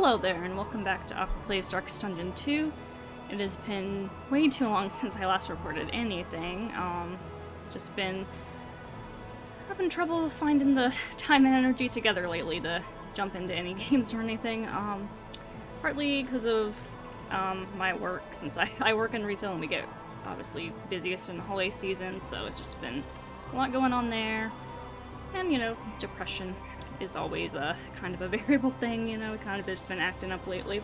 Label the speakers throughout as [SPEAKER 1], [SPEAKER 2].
[SPEAKER 1] Hello there, and welcome back to Aqua Plays Darkest Dungeon 2. It has been way too long since I last recorded anything. Just been having trouble finding the time and energy together lately to jump into any games or anything. Partly because of my work, since I work in retail and we get obviously busiest in the holiday season, so it's just been a lot going on there. And, you know, depression is always a kind of a variable thing, you know, kind of just been acting up lately.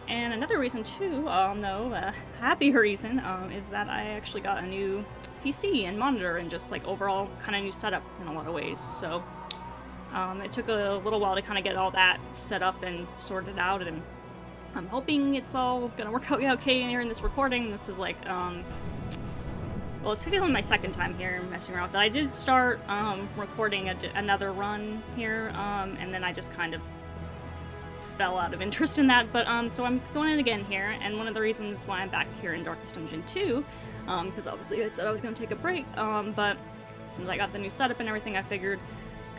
[SPEAKER 1] And another reason too, no, a happier reason, is that I actually got a new PC and monitor and just like overall kind of new setup in a lot of ways. So it took a little while to kind of get all that set up and sorted out, and I'm hoping it's all gonna work out okay here in this recording. This is like, well, it's technically my second time here messing around with that. I did start recording another run here, and then I just kind of fell out of interest in that, but so I'm going in again here, and one of the reasons why I'm back here in Darkest Dungeon 2, because obviously I said I was going to take a break, but since I got the new setup and everything, I figured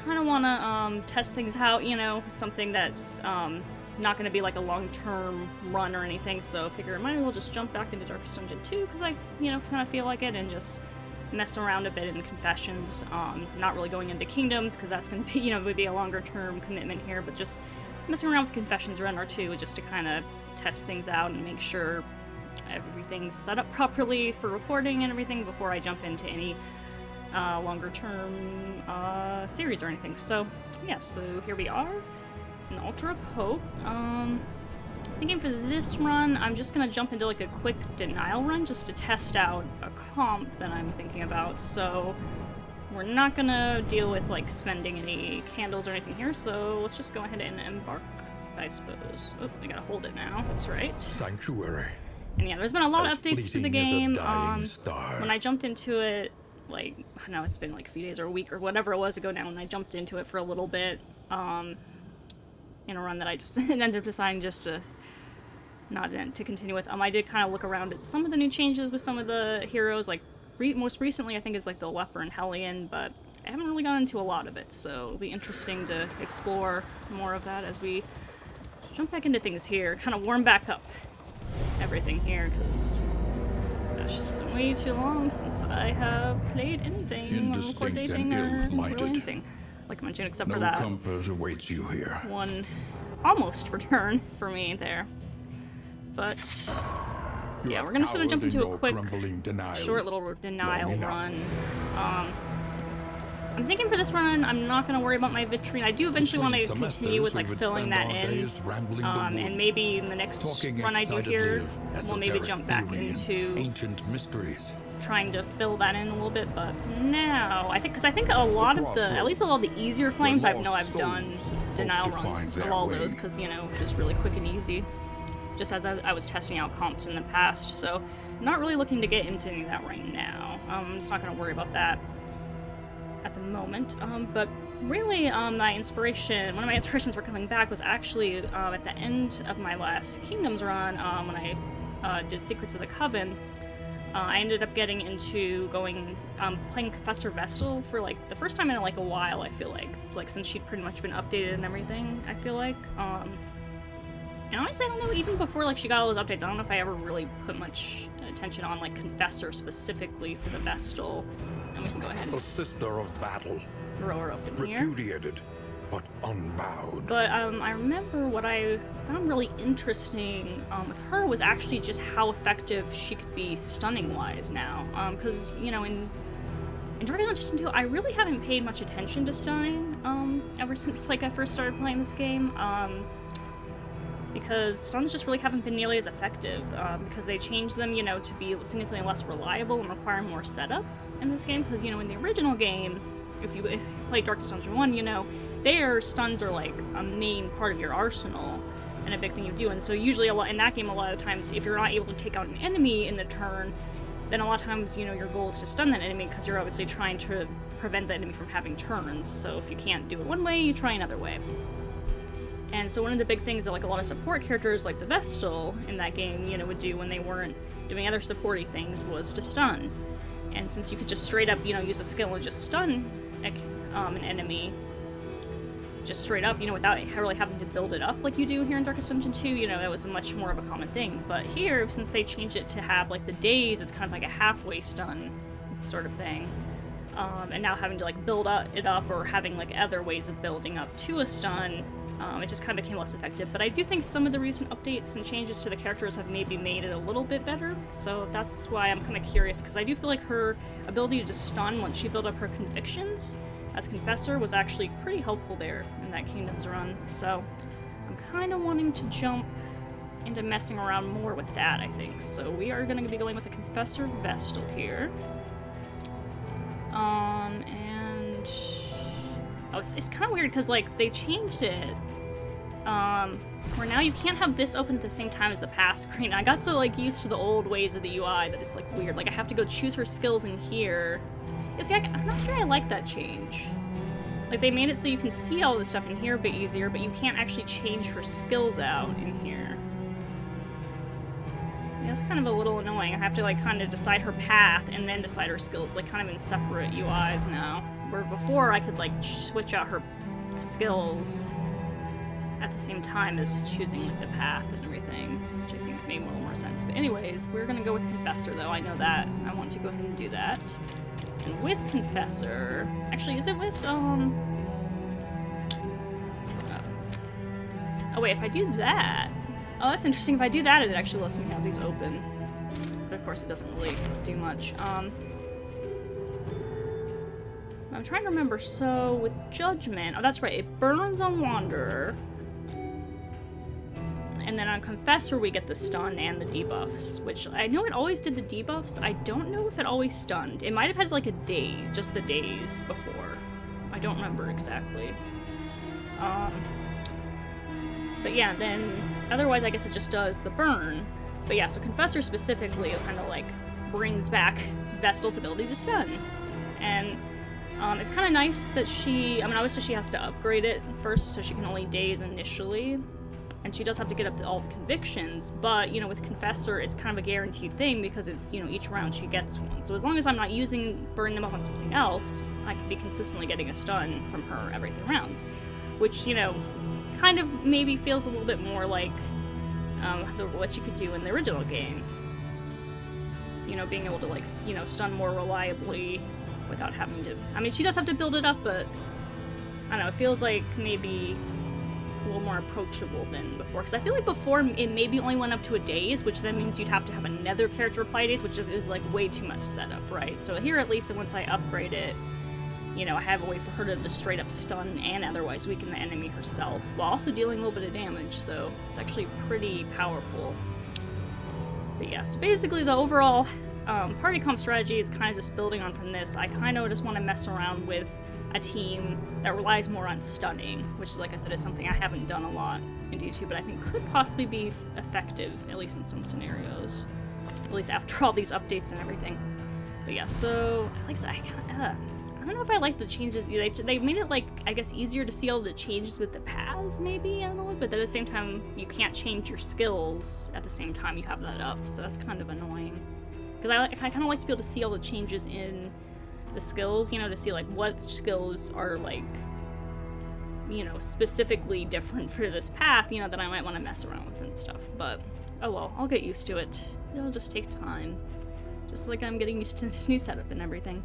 [SPEAKER 1] kind of want to test things out, you know, something that's not going to be like a long-term run or anything, so I figure I might as well just jump back into Darkest Dungeon 2, because I, you know, kind of feel like it, and just mess around a bit in confessions, not really going into kingdoms, because that's going to be, you know, would be a longer-term commitment here, but just messing around with confessions run or two, just to kind of test things out and make sure everything's set up properly for recording and everything before I jump into any longer-term series or anything. So, yeah, so here we are. An Altar of Hope. Thinking for this run, I'm just gonna jump into like a quick denial run just to test out a comp that I'm thinking about. So we're not gonna deal with like spending any candles or anything here. So let's just go ahead and embark, I suppose. Oh, I gotta hold it now. That's right.
[SPEAKER 2] Sanctuary.
[SPEAKER 1] And yeah, there's been a lot of updates to the game.
[SPEAKER 2] Star.
[SPEAKER 1] When I jumped into it, like, I don't know, it's been like a few days or a week or whatever it was ago now, and I jumped into it for a little bit. In a run that I just ended up deciding just to not to continue with. I did kind of look around at some of the new changes with some of the heroes, like most recently I think it's like the Leper and Hellion, but I haven't really gone into a lot of it, so it'll be interesting to explore more of that as we jump back into things here, kind of warm back up everything here, because gosh, it's been way too long since I have played anything, recorded anything, or really anything. Like I'm mentioning, except for that
[SPEAKER 2] comfort awaits you here.
[SPEAKER 1] one almost return for me there. But yeah, we're just gonna jump into a quick, short little denial run. I'm thinking for this run, I'm not gonna worry about my vitrine. I do eventually want to continue with like filling that in, and maybe in the next run I do here, we'll maybe jump back into
[SPEAKER 2] ancient mysteries.
[SPEAKER 1] Trying to fill that in a little bit, but for now, I think a lot of the, at least a lot of the easier flames, I've done denial runs of all those, because, you know, just really quick and easy, just as I was testing out comps in the past, so I'm not really looking to get into any of that right now. I'm just not going to worry about that at the moment, but really, one of my inspirations for coming back was actually at the end of my last Kingdoms run, when I did Secrets of the Coven. I ended up getting into playing Confessor Vestal for like the first time in like a while, I feel like. It's like since she'd pretty much been updated and everything, I feel like. And honestly, I don't know, even before like she got all those updates, I don't know if I ever really put much attention on like Confessor specifically for the Vestal. And we can go ahead and
[SPEAKER 2] a sister of battle.
[SPEAKER 1] Throw her open here.
[SPEAKER 2] Repudiated, but unbowed.
[SPEAKER 1] But I remember what I found really interesting with her was actually just how effective she could be stunning-wise now. Because, you know, in Darkest Dungeon 2, I really haven't paid much attention to stunning ever since like I first started playing this game. Because stuns just really haven't been nearly as effective, because they changed them, you know, to be significantly less reliable and require more setup in this game. Because, you know, in the original game, if you play Darkest Dungeon 1, you know, their stuns are like a main part of your arsenal and a big thing you do, and so usually in that game a lot of times if you're not able to take out an enemy in the turn, then a lot of times, you know, your goal is to stun that enemy because you're obviously trying to prevent the enemy from having turns. So if you can't do it one way, you try another way. And so one of the big things that like a lot of support characters like the Vestal in that game, you know, would do when they weren't doing other supporty things was to stun. And since you could just straight up, you know, use a skill and just stun an enemy, just straight up, without really having to build it up like you do here in Darkest Dungeon 2, that was much more of a common thing. But here, since they changed it to have, like, the days, it's kind of like a halfway stun sort of thing. And now having to, like, build it up or having, like, other ways of building up to a stun, it just kind of became less effective. But I do think some of the recent updates and changes to the characters have maybe made it a little bit better. So that's why I'm kind of curious, because I do feel like her ability to stun once she built up her convictions as Confessor was actually pretty helpful there in that Kingdoms run. So I'm kind of wanting to jump into messing around more with that, I think. So we are going to be going with the Confessor Vestal here. And oh, it's kind of weird because, like, they changed it where now you can't have this open at the same time as the pass screen. I got so, like, used to the old ways of the UI that it's, like, weird. Like, I have to go choose her skills in here. Yeah, see, I'm not sure I like that change. Like, they made it so you can see all this stuff in here a bit easier, but you can't actually change her skills out in here. Yeah, that's kind of a little annoying. I have to, like, kind of decide her path and then decide her skills, like, kind of in separate UIs now. Where before I could, like, switch out her skills at the same time as choosing, like, the path and everything, which I think made a little more sense. But anyways, we're gonna go with Confessor, though. I know that. I want to go ahead and do that. And with Confessor... Actually, is it with, Oh, wait, if I do that... Oh, that's interesting. If I do that, it actually lets me have these open. But of course, it doesn't really do much. I'm trying to remember. So, with Judgment... Oh, that's right. It burns on Wanderer. And then on Confessor, we get the stun and the debuffs, which I know it always did the debuffs. I don't know if it always stunned. It might have had, like, a day, just the days before. I don't remember exactly. But yeah, then otherwise I guess it just does the burn. But yeah, so Confessor specifically kind of, like, brings back Vestal's ability to stun. And it's kind of nice that obviously she has to upgrade it first, so she can only daze initially. And she does have to get up to all the convictions, but, with Confessor, it's kind of a guaranteed thing because it's, each round she gets one. So as long as I'm not burning them up on something else, I can be consistently getting a stun from her every 3 rounds. Which, kind of maybe feels a little bit more like what you could do in the original game. Being able to, like, stun more reliably without having to... I mean, she does have to build it up, but, I don't know, it feels like maybe a little more approachable than before. Because I feel like before it maybe only went up to a daze, which then means you'd have to have another character apply daze, which is like way too much setup, right? So here at least, once I upgrade it, I have a way for her to just straight up stun and otherwise weaken the enemy herself, while also dealing a little bit of damage, so it's actually pretty powerful. But yeah, so basically the overall party comp strategy is kind of just building on from this. I kind of just want to mess around with a team that relies more on stunning, which, like I said, is something I haven't done a lot in D2, but I think could possibly be effective, at least in some scenarios. At least after all these updates and everything. But yeah, so, like I said, I don't know if I like the changes. They made it, like, I guess, easier to see all the changes with the paths, maybe? I don't know, but at the same time, you can't change your skills at the same time you have that up, so that's kind of annoying. Because I kind of like to be able to see all the changes in the skills, to see, like, what skills are, like, specifically different for this path, that I might want to mess around with and stuff. But, oh well, I'll get used to it. It'll just take time. Just like I'm getting used to this new setup and everything.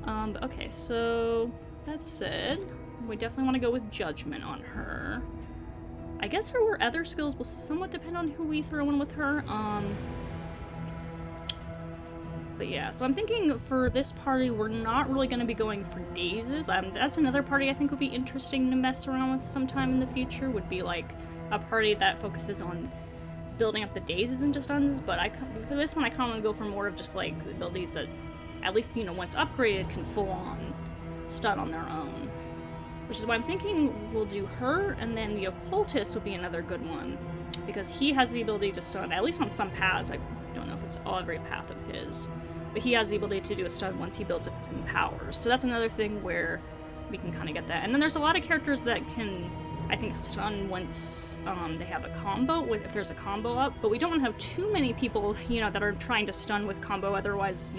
[SPEAKER 1] But okay, so that said, we definitely want to go with Judgment on her. I guess her other skills will somewhat depend on who we throw in with her. But yeah, so I'm thinking for this party, we're not really going to be going for dazes. That's another party I think would be interesting to mess around with sometime in the future, would be like a party that focuses on building up the dazes and just stuns, but for this one I kind of want to go for more of just like the abilities that, at least, once upgraded, can full-on stun on their own. Which is why I'm thinking we'll do her, and then the Occultist would be another good one, because he has the ability to stun, at least on some paths. I don't know if it's every path of his, but he has the ability to do a stun once he builds up his own powers. So that's another thing where we can kind of get that. And then there's a lot of characters that can, I think, stun once they have a combo, if there's a combo up, but we don't want to have too many people, that are trying to stun with combo, otherwise,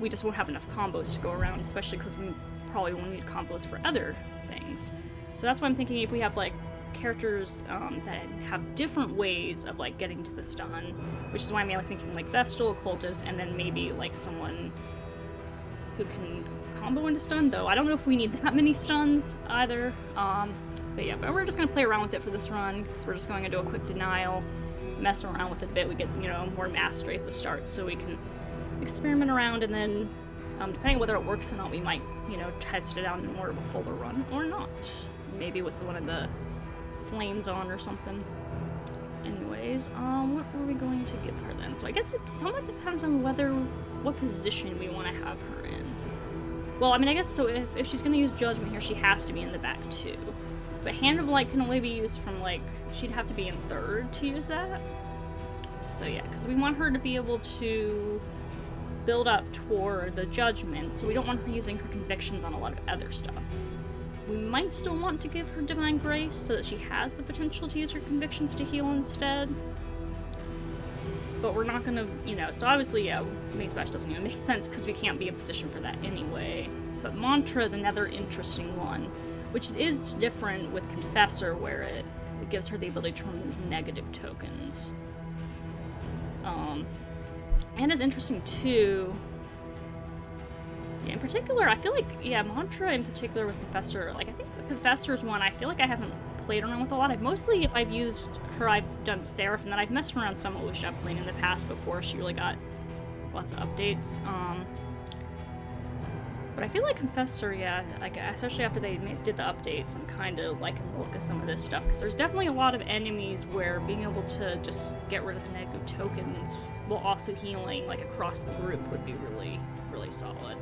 [SPEAKER 1] we just won't have enough combos to go around, especially because we probably won't need combos for other things. So that's why I'm thinking if we have, like, characters that have different ways of, like, getting to the stun, which is why I'm mainly thinking, like, vestal, occultist, and then maybe, like, someone who can combo into stun, though I don't know if we need that many stuns either. But yeah, but we're just gonna play around with it for this run, because we're just going to do a quick denial, mess around with it a bit. We get, you know, more mastery at the start, so we can experiment around, and then depending on whether it works or not, we might, you know, test it out in more of a fuller run or not. Maybe with one of the flames on or something. Anyways, what are we going to give her then? So I guess it somewhat depends on what position we want to have her in. Well, I mean, I guess so if she's gonna use Judgment here, she has to be in the back too. But Hand of Light can only be used from, like, she'd have to be in third to use that. So yeah, because we want her to be able to build up toward the Judgment, so we don't want her using her convictions on a lot of other stuff. We might still want to give her Divine Grace so that she has the potential to use her convictions to heal instead. But we're not gonna, you know, so obviously, yeah, Maze Bash doesn't even make sense because we can't be in position for that anyway. But Mantra is another interesting one, which is different with Confessor, where it gives her the ability to remove negative tokens. And is interesting too. Yeah, in particular, I feel like, yeah, Mantra in particular with Confessor, like, I think the Confessor is one I feel like I haven't played around with a lot. Mostly, if I've used her, I've done Seraph, and then I've messed around somewhat with Chaplain in the past before she really got lots of updates. But I feel like Confessor, yeah, like, especially after they did the updates, I'm kind of liking the look of some of this stuff, because there's definitely a lot of enemies where being able to just get rid of the negative tokens while also healing, like, across the group would be really, really solid.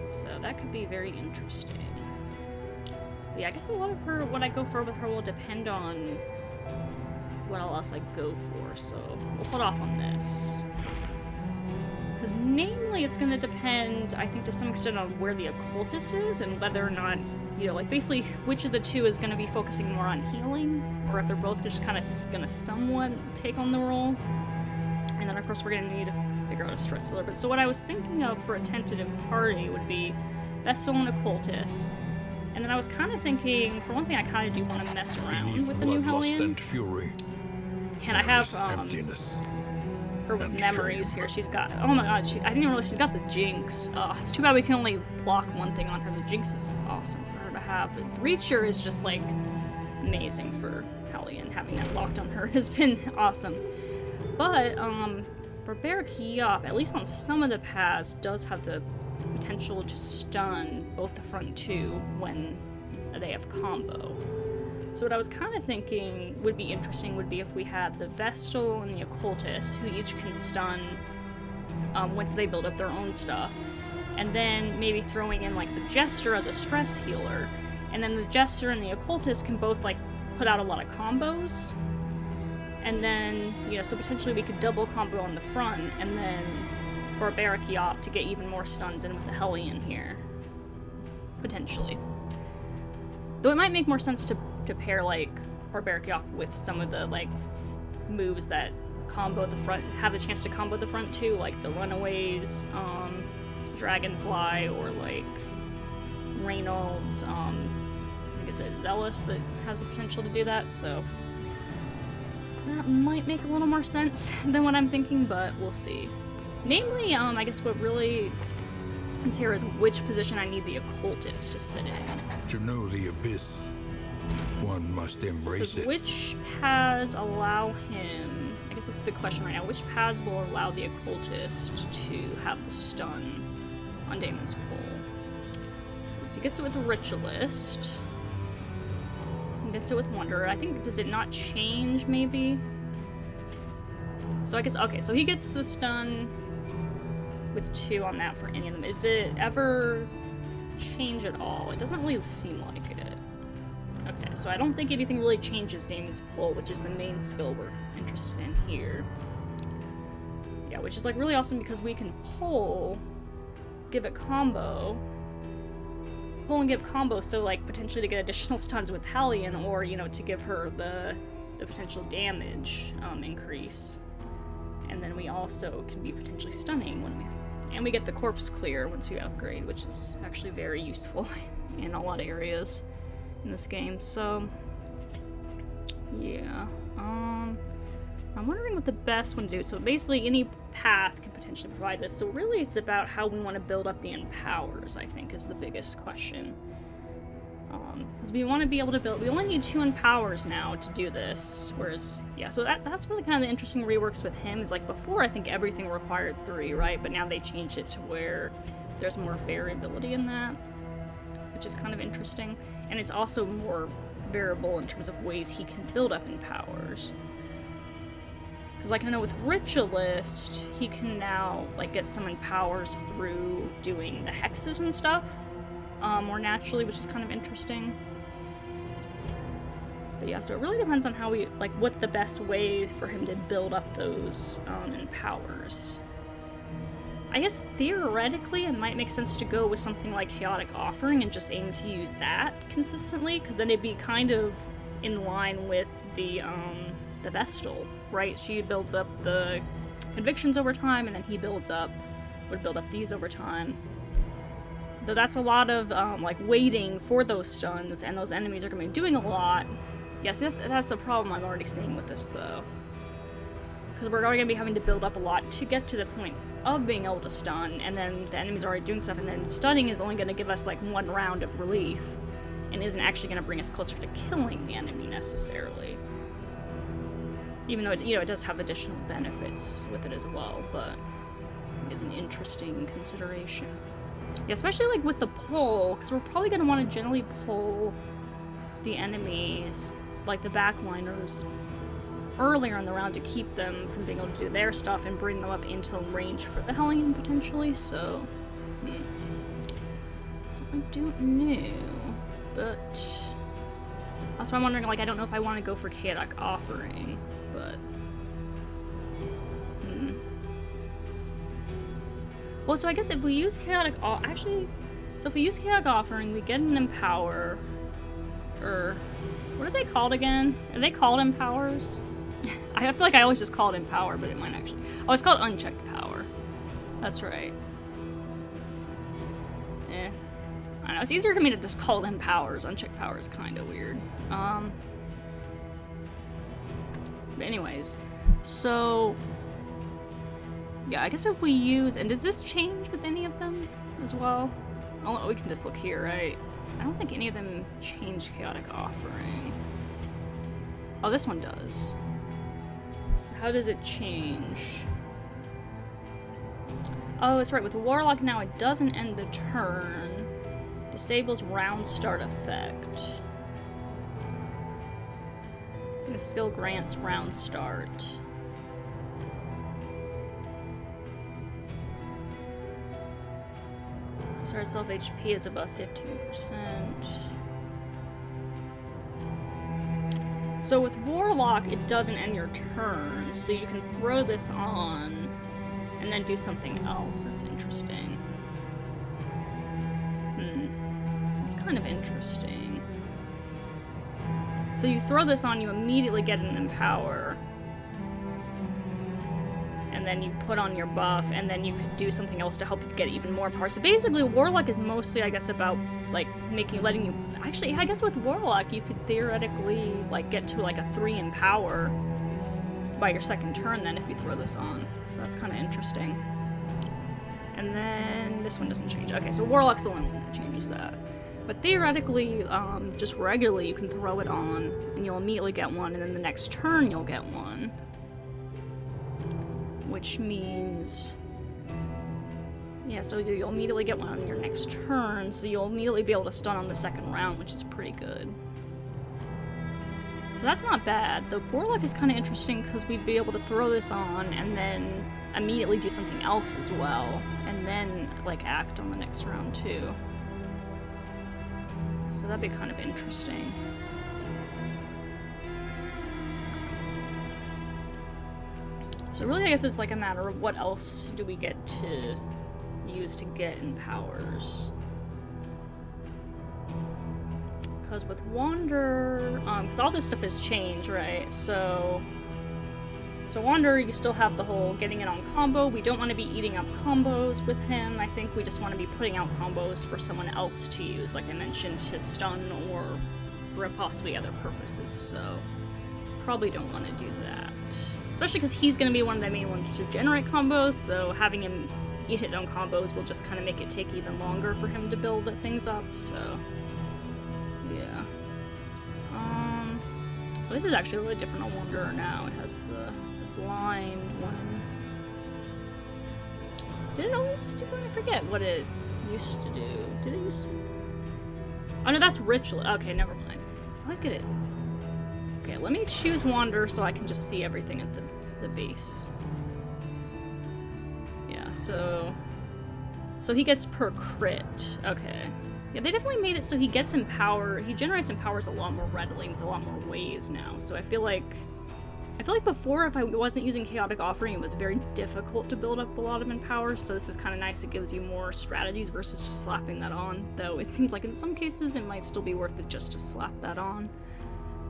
[SPEAKER 1] So that could be very interesting. But yeah, I guess a lot of her, what I go for with her will depend on what else I go for, so we'll put off on this. Because namely, it's going to depend, I think, to some extent on where the occultist is and whether or not, you know, like, basically which of the two is going to be focusing more on healing, or if they're both just kind of going to somewhat take on the role. And then, of course, we're going to need to figure out a stress healer. But so what I was thinking of for a tentative party would be Vestal and occultist. And then I was kind of thinking, for one thing, I kind of do want to mess around with the new Hellion.
[SPEAKER 2] And fury.
[SPEAKER 1] And I have
[SPEAKER 2] Emptiness.
[SPEAKER 1] her with memories here. She's got, oh my god, I didn't even realize she's got the Jinx. It's too bad we can only block one thing on her. The Jinx is awesome for her to have, but Breacher is just, like, amazing for Hellion. Having that locked on her has been awesome. But, Barbaric Yop, at least on some of the paths, does have the potential to stun both the front two when they have combo. So what I was kind of thinking would be interesting would be if we had the Vestal and the Occultist, who each can stun once they build up their own stuff, and then maybe throwing in, like, the Jester as a stress healer, and then the Jester and the Occultist can both, like, put out a lot of combos, and then, you know, so potentially we could double combo on the front, and then Barbaric Yop to get even more stuns in with the Hellion here. Potentially. Though it might make more sense to pair, like, Barbaric Yop with some of the, like, moves that combo the front, have a chance to combo the front too, like the Runaways, Dragonfly, or, like, Reynolds, I think it's a Zealous that has the potential to do that, so that might make a little more sense than what I'm thinking, but we'll see. Namely, I guess what really happens here is which position I need the Occultist to sit in.
[SPEAKER 2] To know the abyss, one must embrace it.
[SPEAKER 1] Which paths allow him, I guess that's a big question right now, which paths will allow the Occultist to have the stun on Damon's Pole? So he gets it with a Ritualist. He gets it with Wanderer. I think, does it not change, maybe? So I guess, okay, so he gets the stun with 2 on that for any of them. Is it ever change at all? It doesn't really seem like it. Okay, so I don't think anything really changes Damon's Pull, which is the main skill we're interested in here. Yeah, which is, like, really awesome because we can pull, give it combo, pull and give combo, so, like, potentially to get additional stuns with Hellion, or, you know, to give her the potential damage increase. And then we also can be potentially stunning when and we get the corpse clear once we upgrade, which is actually very useful in a lot of areas. in this game. So, yeah. I'm wondering what the best one to do. So basically, any path can potentially provide this. So really, it's about how we want to build up the empowers, I think, is the biggest question. Because we want to be able to build... We only need 2 empowers now to do this. Whereas, yeah, so that's really kind of the interesting reworks with him. Is like, before, I think everything required 3, right? But now they changed it to where there's more variability in that, which is kind of interesting. And it's also more variable in terms of ways he can build up empowers. Because, like, I know with Ritualist, he can now, like, get some empowers through doing the hexes and stuff more naturally, which is kind of interesting. But yeah, so it really depends on how we, like, what the best way for him to build up those empowers. I guess theoretically it might make sense to go with something like Chaotic Offering and just aim to use that consistently, because then it'd be kind of in line with the Vestal, right? She builds up the convictions over time, and then he would build up these over time. Though that's a lot of, like, waiting for those stuns, and those enemies are going to be doing a lot. Yes, that's the problem I'm already seeing with this, though. Because we're going to be having to build up a lot to get to the point of being able to stun, and then the enemies are already doing stuff, and then stunning is only going to give us, like, 1 round of relief, and isn't actually going to bring us closer to killing the enemy, necessarily. Even though, it does have additional benefits with it as well, but it is an interesting consideration. Yeah, especially, like, with the pull, because we're probably going to want to generally pull the enemies, like the backliners, earlier in the round to keep them from being able to do their stuff and bring them up into range for the Hellion, potentially, so... So I don't know, but... That's why I'm wondering, like, I don't know if I want to go for Chaotic Offering, but... Well, so I guess if we use Chaotic if we use Chaotic Offering, we get an Empower, or... What are they called again? Are they called Empowers? I feel like I always just call it Empower, but it might actually... Oh, it's called Unchecked Power. That's right. I don't know, it's easier for me to just call it Empowers. Unchecked Power is kind of weird. But anyways, so... Yeah, I guess if we use... And does this change with any of them as well? Oh, we can just look here, right? I don't think any of them change Chaotic Offering. Oh, this one does. So how does it change? Oh, that's right. With Warlock now, it doesn't end the turn. Disables round start effect. The skill grants round start. So our self HP is above 15%. So with Warlock, it doesn't end your turn, so you can throw this on and then do something else. That's interesting. It's kind of interesting. So you throw this on, you immediately get an Empower. And then you put on your buff, and then you could do something else to help you get even more power. So basically, Warlock is mostly, I guess, about, like, letting you... Actually, I guess with Warlock, you could theoretically, like, get to, like, a 3 in power by your second turn, then, if you throw this on. So that's kind of interesting. And then this one doesn't change. Okay, so Warlock's the only one that changes that. But theoretically, just regularly, you can throw it on, and you'll immediately get one, and then the next turn, you'll get one. Which means, yeah, so you'll immediately get one on your next turn, so you'll immediately be able to stun on the second round, which is pretty good. So that's not bad. The Warlock is kind of interesting because we'd be able to throw this on and then immediately do something else as well, and then, like, act on the next round too. So that'd be kind of interesting. So really, I guess it's like a matter of what else do we get to use to get empowers. Because with Wander, because all this stuff has changed, right? So Wander, you still have the whole getting it on combo. We don't want to be eating up combos with him. I think we just want to be putting out combos for someone else to use, like I mentioned, to stun or for possibly other purposes, so probably don't want to do that. Especially because he's going to be one of the main ones to generate combos, so having him eat his own combos will just kind of make it take even longer for him to build things up, so yeah. Well, this is actually a little different on Wanderer now. It has the blind one. Did it always do? I forget what it used to do. Did it used to? Oh no, that's Ritual. Okay, never mind. I always get it. Okay, let me choose Wanderer so I can just see everything at the base. Yeah, so he gets per crit. Okay. Yeah, they definitely made it so he gets Empower. He generates Empowers a lot more readily with a lot more ways now. So I feel like before, if I wasn't using Chaotic Offering, it was very difficult to build up a lot of Empowers, so this is kind of nice. It gives you more strategies versus just slapping that on, though it seems like in some cases it might still be worth it just to slap that on,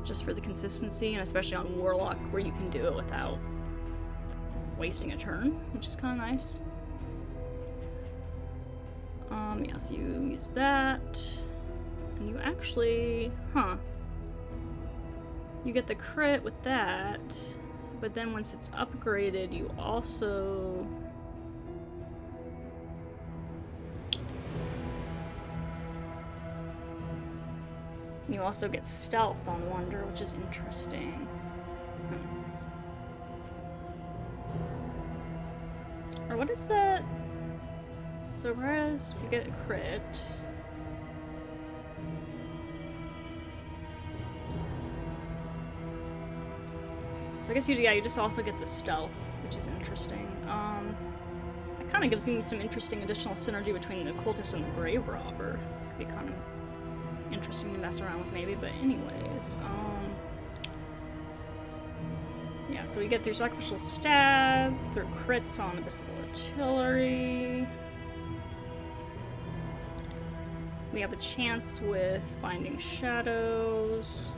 [SPEAKER 1] just for the consistency, and especially on Warlock, where you can do it without wasting a turn, which is kind of nice. Yeah, so you use that, and you actually, you get the crit with that, but then once it's upgraded, you also... You also get Stealth on Wonder, which is interesting. Or what is that? So whereas you get a crit... So I guess you just also get the Stealth, which is interesting. It kind of gives you some interesting additional synergy between the Cultist and the Grave Robber. Could be kind of interesting to mess around with maybe, but anyways, yeah, so we get through Sacrificial Stab, through crits on Abyssal Artillery. We have a chance with Binding Shadows.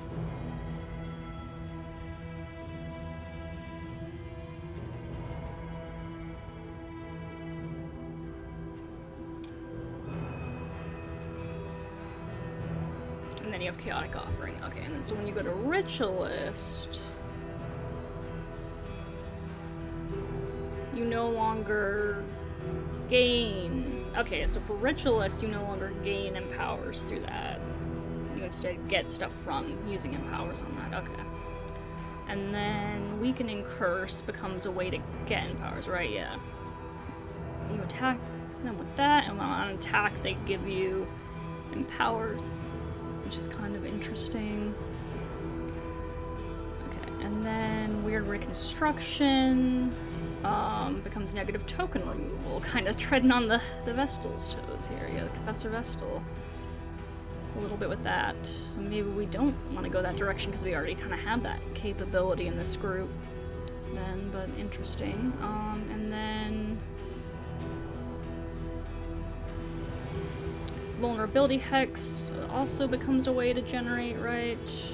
[SPEAKER 1] And then you have Chaotic Offering. Okay, and then so when you go to Ritualist, you no longer gain... Okay, so for Ritualist, you no longer gain Empowers through that. You instead get stuff from using Empowers on that. Okay. And then Weakening Curse becomes a way to get Empowers, right? Yeah. You attack them with that, and on attack, they give you Empowers, which is kind of interesting. Okay, and then Weird Reconstruction becomes negative token removal, kind of treading on the Vestal's toes here. Yeah, the Confessor Vestal. A little bit with that. So maybe we don't want to go that direction because we already kind of have that capability in this group then, but interesting. And then Vulnerability Hex also becomes a way to generate, right?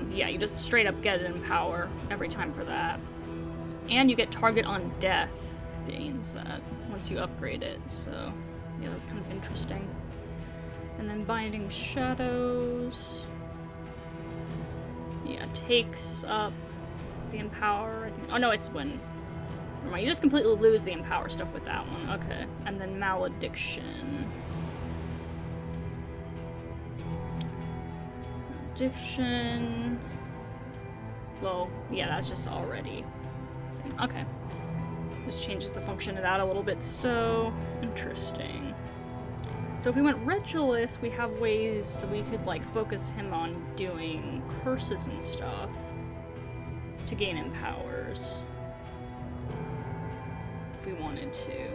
[SPEAKER 1] Yeah, you just straight up get it in power every time for that. And you get Target on Death gains that once you upgrade it, so yeah, that's kind of interesting. And then Binding Shadows, yeah, takes up the Empower, I think. Oh no, it's when, never mind, you just completely lose the Empower stuff with that one, okay. And then Malediction. Malediction, well, yeah, that's just already. Okay. Just changes the function of that a little bit, so interesting. So if we went Ritualist, we have ways that we could like focus him on doing curses and stuff to gain Empowers. If we wanted to.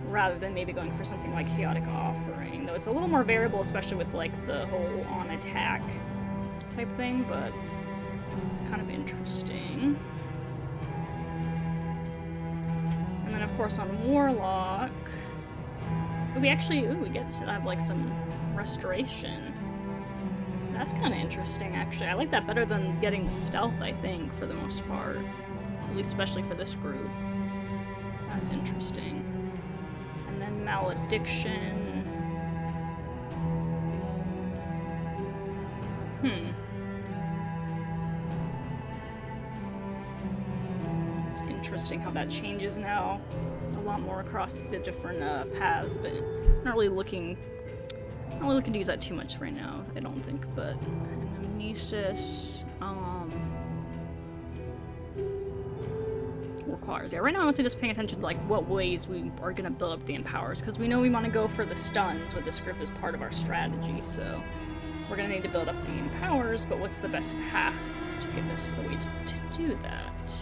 [SPEAKER 1] Rather than maybe going for something like Chaotic Offering. Though it's a little more variable, especially with like the whole on attack type thing, but it's kind of interesting. And then of course on Warlock, we actually, we get to have like some restoration. That's kind of interesting actually. I like that better than getting the Stealth, I think, for the most part. At least especially for this group. That's interesting. And then Malediction. It's interesting how that changes now. A lot more across the different paths, but not really looking to use that too much right now, I don't think, but anamnesis, requires. Yeah, right now I'm mostly just paying attention to like what ways we are gonna build up the empowers, because we know we want to go for the stuns with this group as part of our strategy, so we're gonna need to build up the empowers, but what's the best path to give us the way to do that?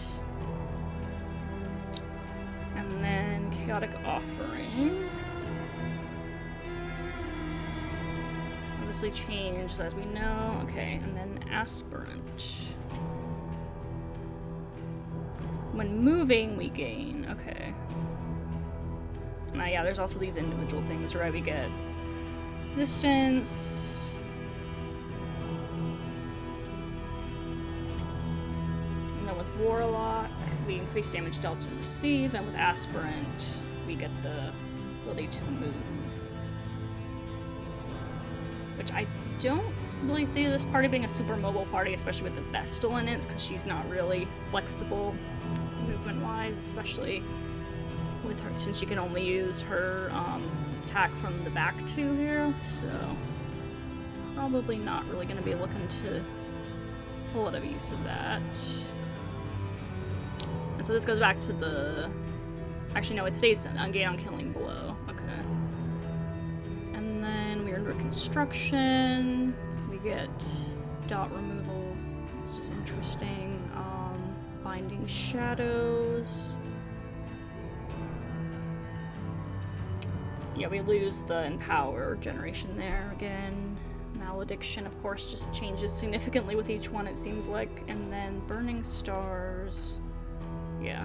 [SPEAKER 1] And then chaotic offering. Obviously changed as we know. Okay, and then aspirant. When moving, we gain. Okay. Now, yeah, there's also these individual things, right? We get distance. And then with warlock, we increase damage dealt and receive, and with aspirant, we get the ability to move. Which I don't really see this party being a super mobile party, especially with the vestal in it, because she's not really flexible movement-wise, especially with her, since she can only use her attack from the back two here, so probably not really going to be looking to pull a lot of use of that. And so this goes back to the... Actually, no, it stays gain on killing blow. Okay. And then we're under construction. We get dot removal. This is interesting. Binding shadows. Yeah, we lose the empower generation there again. Malediction, of course, just changes significantly with each one, it seems like. And then burning stars. Yeah.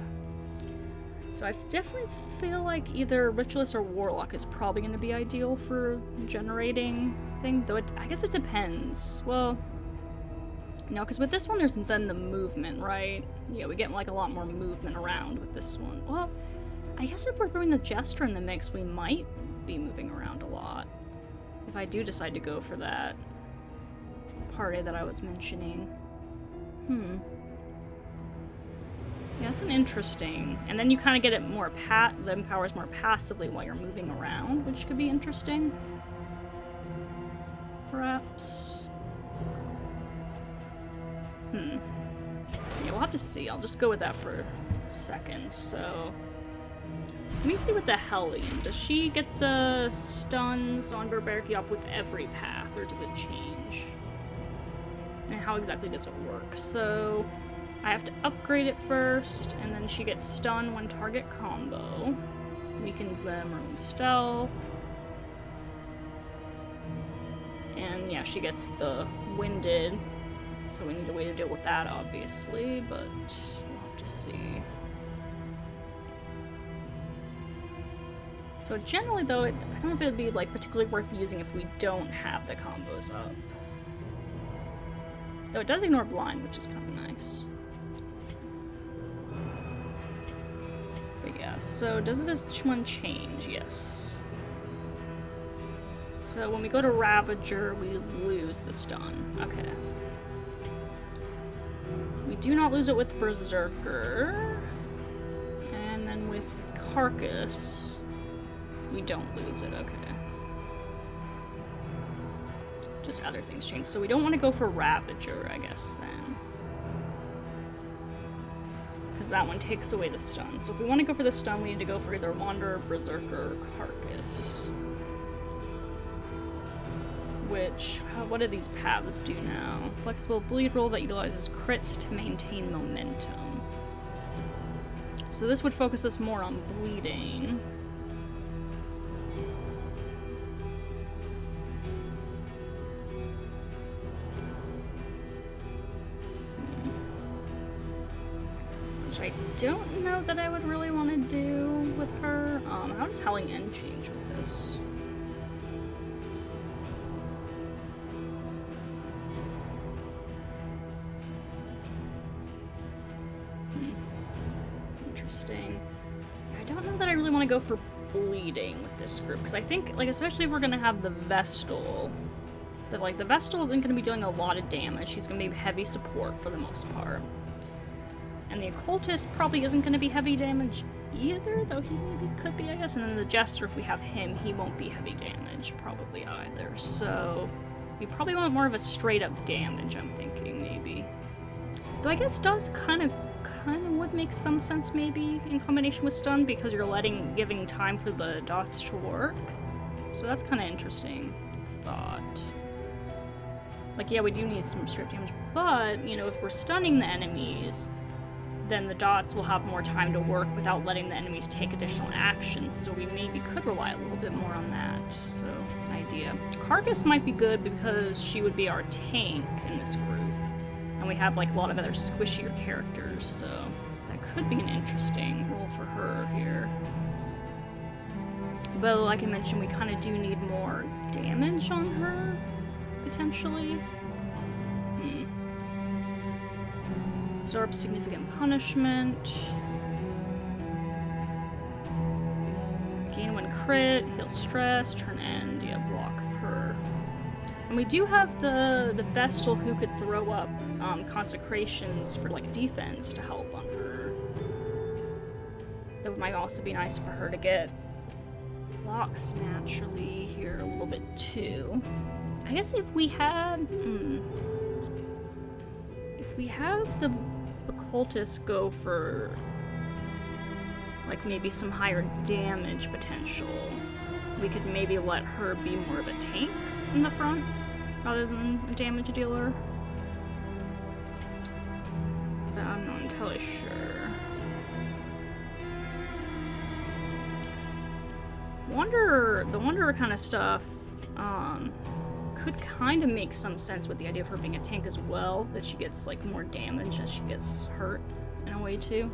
[SPEAKER 1] So I definitely feel like either Ritualist or Warlock is probably going to be ideal for generating things, though I guess it depends. Well, no, because with this one there's then the movement, right? Yeah, we get like a lot more movement around with this one. Well, I guess if we're throwing the Jester in the mix, we might be moving around a lot. If I do decide to go for that party that I was mentioning. Yeah, that's an interesting. And then you kind of get it more the empowers more passively while you're moving around, which could be interesting. Perhaps. Yeah, we'll have to see. I'll just go with that for a second. So, let me see with the Hellion. Does she get the stuns on Berberki up with every path, or does it change? And how exactly does it work? So, I have to upgrade it first, and then she gets stun when target combo. Weakens them, removes stealth. And yeah, she gets the winded. So we need a way to deal with that, obviously, but we'll have to see. So generally, though, I don't know if it would be like particularly worth using if we don't have the combos up. Though it does ignore blind, which is kind of nice. But yeah, so does this one change? Yes. So when we go to Ravager, we lose the stun. Okay. We do not lose it with Berserker. And then with Carcass, we don't lose it. Okay. Just other things change. So we don't want to go for Ravager, I guess, then. Because that one takes away the stun. So if we want to go for the stun, we need to go for either Wanderer, Berserker, or Carcass. Which, what do these paths do now? Flexible bleed roll that utilizes crits to maintain momentum. So this would focus us more on bleeding. Which I don't know that I would really want to do with her. How does Howling End change with this? Interesting. I don't know that I really want to go for bleeding with this group, because I think, like, especially if we're going to have the Vestal, That, like, the vestal isn't going to be doing a lot of damage. He's going to be heavy support for the most part. And the occultist probably isn't going to be heavy damage either, though he maybe could be, I guess. And then the jester, if we have him, he won't be heavy damage probably either. So we probably want more of a straight up damage, I'm thinking, maybe. Though I guess does kind of would make some sense maybe in combination with stun, because you're giving time for the dots to work. So that's kind of interesting thought. Like, yeah, we do need some straight damage, but, you know, if we're stunning the enemies, then the dots will have more time to work without letting the enemies take additional actions, so we maybe could rely a little bit more on that. So it's an idea. Carcass might be good because she would be our tank in this group, and we have like a lot of other squishier characters, so that could be an interesting role for her here. But like I mentioned, we kind of do need more damage on her, potentially. Absorb significant punishment. Gain 1 crit, heal stress, turn end, yeah, block per. And we do have the vestal who could throw up consecrations for like defense to help on her. That might also be nice for her to get blocks naturally here a little bit too. I guess if we had the occultist go for like maybe some higher damage potential, we could maybe let her be more of a tank in the front rather than a damage dealer. But I'm not entirely sure. The Wanderer kind of stuff could kind of make some sense with the idea of her being a tank as well, that she gets like more damage as she gets hurt in a way too.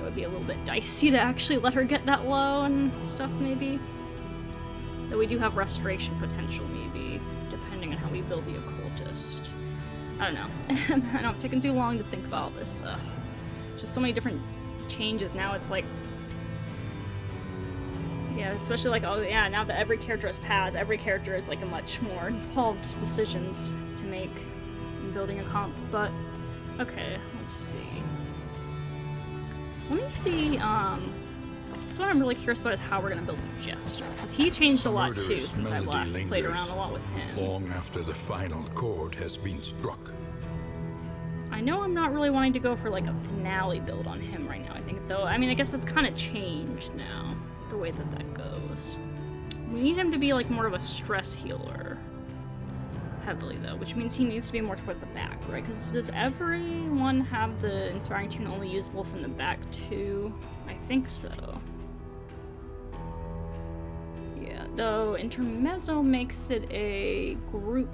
[SPEAKER 1] It would be a little bit dicey to actually let her get that low and stuff maybe. Though we do have restoration potential maybe, depending on how we build the occultist. I don't know. I know I'm taking too long to think about this. Just so many different changes now. It's like, yeah, especially like, oh yeah, now that every character has paths, every character is like a much more involved decisions to make in building a comp. But okay, let's see. Let me see. So what I'm really curious about is how we're gonna build the jester, because he changed a lot too since I last played around a lot with him.
[SPEAKER 2] Long after the final chord has been struck.
[SPEAKER 1] I know I'm not really wanting to go for like a finale build on him right now. I think though, I mean, I guess that's kind of changed now. The way that goes. We need him to be like more of a stress healer. Heavily though, which means he needs to be more toward the back, right? Because does everyone have the inspiring tune only usable from the back too? I think so. Yeah, though Intermezzo makes it a group,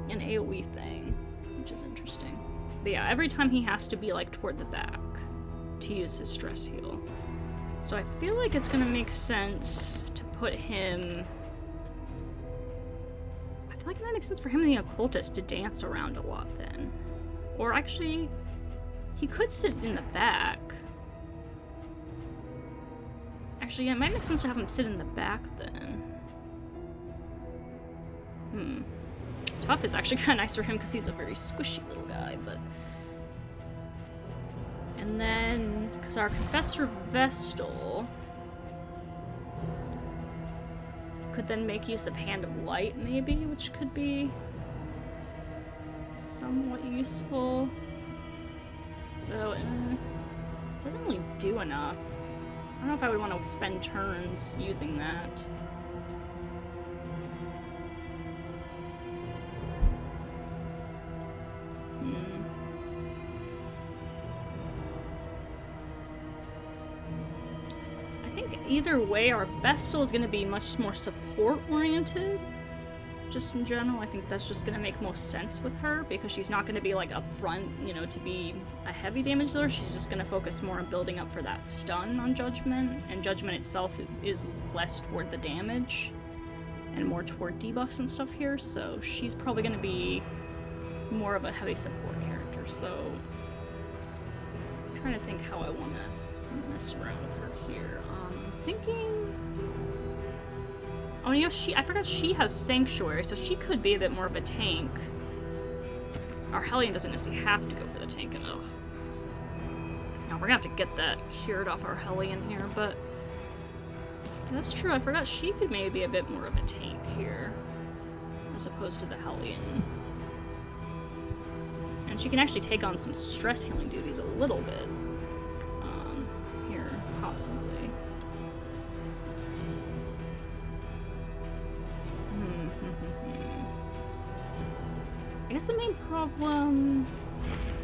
[SPEAKER 1] an AoE thing, which is interesting. But yeah, every time he has to be like toward the back to use his stress heal. So I feel like it's gonna make sense to put him... I feel like it might make sense for him and the occultist to dance around a lot then. Or actually, he could sit in the back. Actually, yeah, it might make sense to have him sit in the back then. Tough is actually kind of nice for him because he's a very squishy little guy, but... And then, because our confessor vestal could then make use of Hand of Light, maybe, which could be somewhat useful. Though, it doesn't really do enough. I don't know if I would want to spend turns using that. Either way, our vestal is going to be much more support-oriented, just in general. I think that's just going to make most sense with her, because she's not going to be, like, up front, you know, to be a heavy damage dealer. She's just going to focus more on building up for that stun on Judgment, and Judgment itself is less toward the damage and more toward debuffs and stuff here, so she's probably going to be more of a heavy support character, so I'm trying to think how I want to mess around with her here. Thinking... Oh, you know, I forgot she has Sanctuary, so she could be a bit more of a tank. Our Hellion doesn't necessarily have to go for the tank enough. Now, we're gonna have to get that cured off our Hellion here, but... That's true, I forgot she could maybe be a bit more of a tank here, as opposed to the Hellion. And she can actually take on some stress healing duties a little bit. Here, possibly. I guess the main problem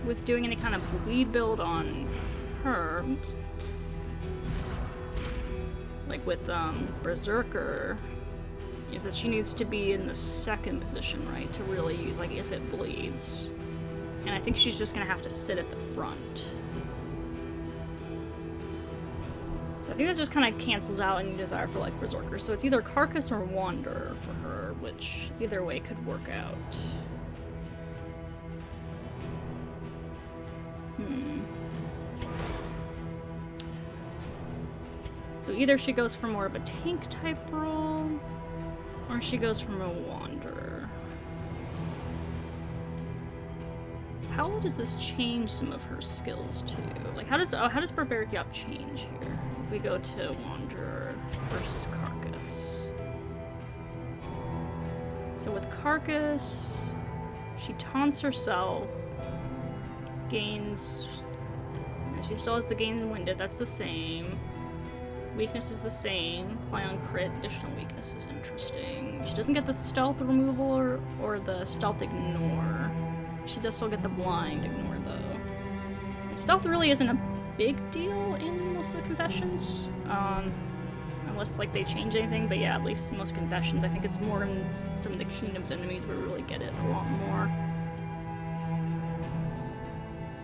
[SPEAKER 1] with doing any kind of bleed build on her, like with Berserker, is that she needs to be in the second position, right, to really use, like, if it bleeds. And I think she's just gonna have to sit at the front. So I think that just kind of cancels out any desire for, like, Berserker. So it's either Carcass or Wanderer for her, which either way could work out. So either she goes for more of a tank type role, or she goes from a Wanderer. So how does this change some of her skills too? Like how does Barbaric Yop change here if we go to Wanderer versus Carcass? So with Carcass, she taunts herself, gains, and she still has the gain winded, that's the same. Weakness is the same. Play on crit, additional weakness is interesting. She doesn't get the stealth removal or the stealth ignore. She does still get the blind ignore though. And stealth really isn't a big deal in most of the confessions. Unless like they change anything, but yeah, at least in most confessions, I think it's more in some of the kingdom's enemies where we really get it a lot more.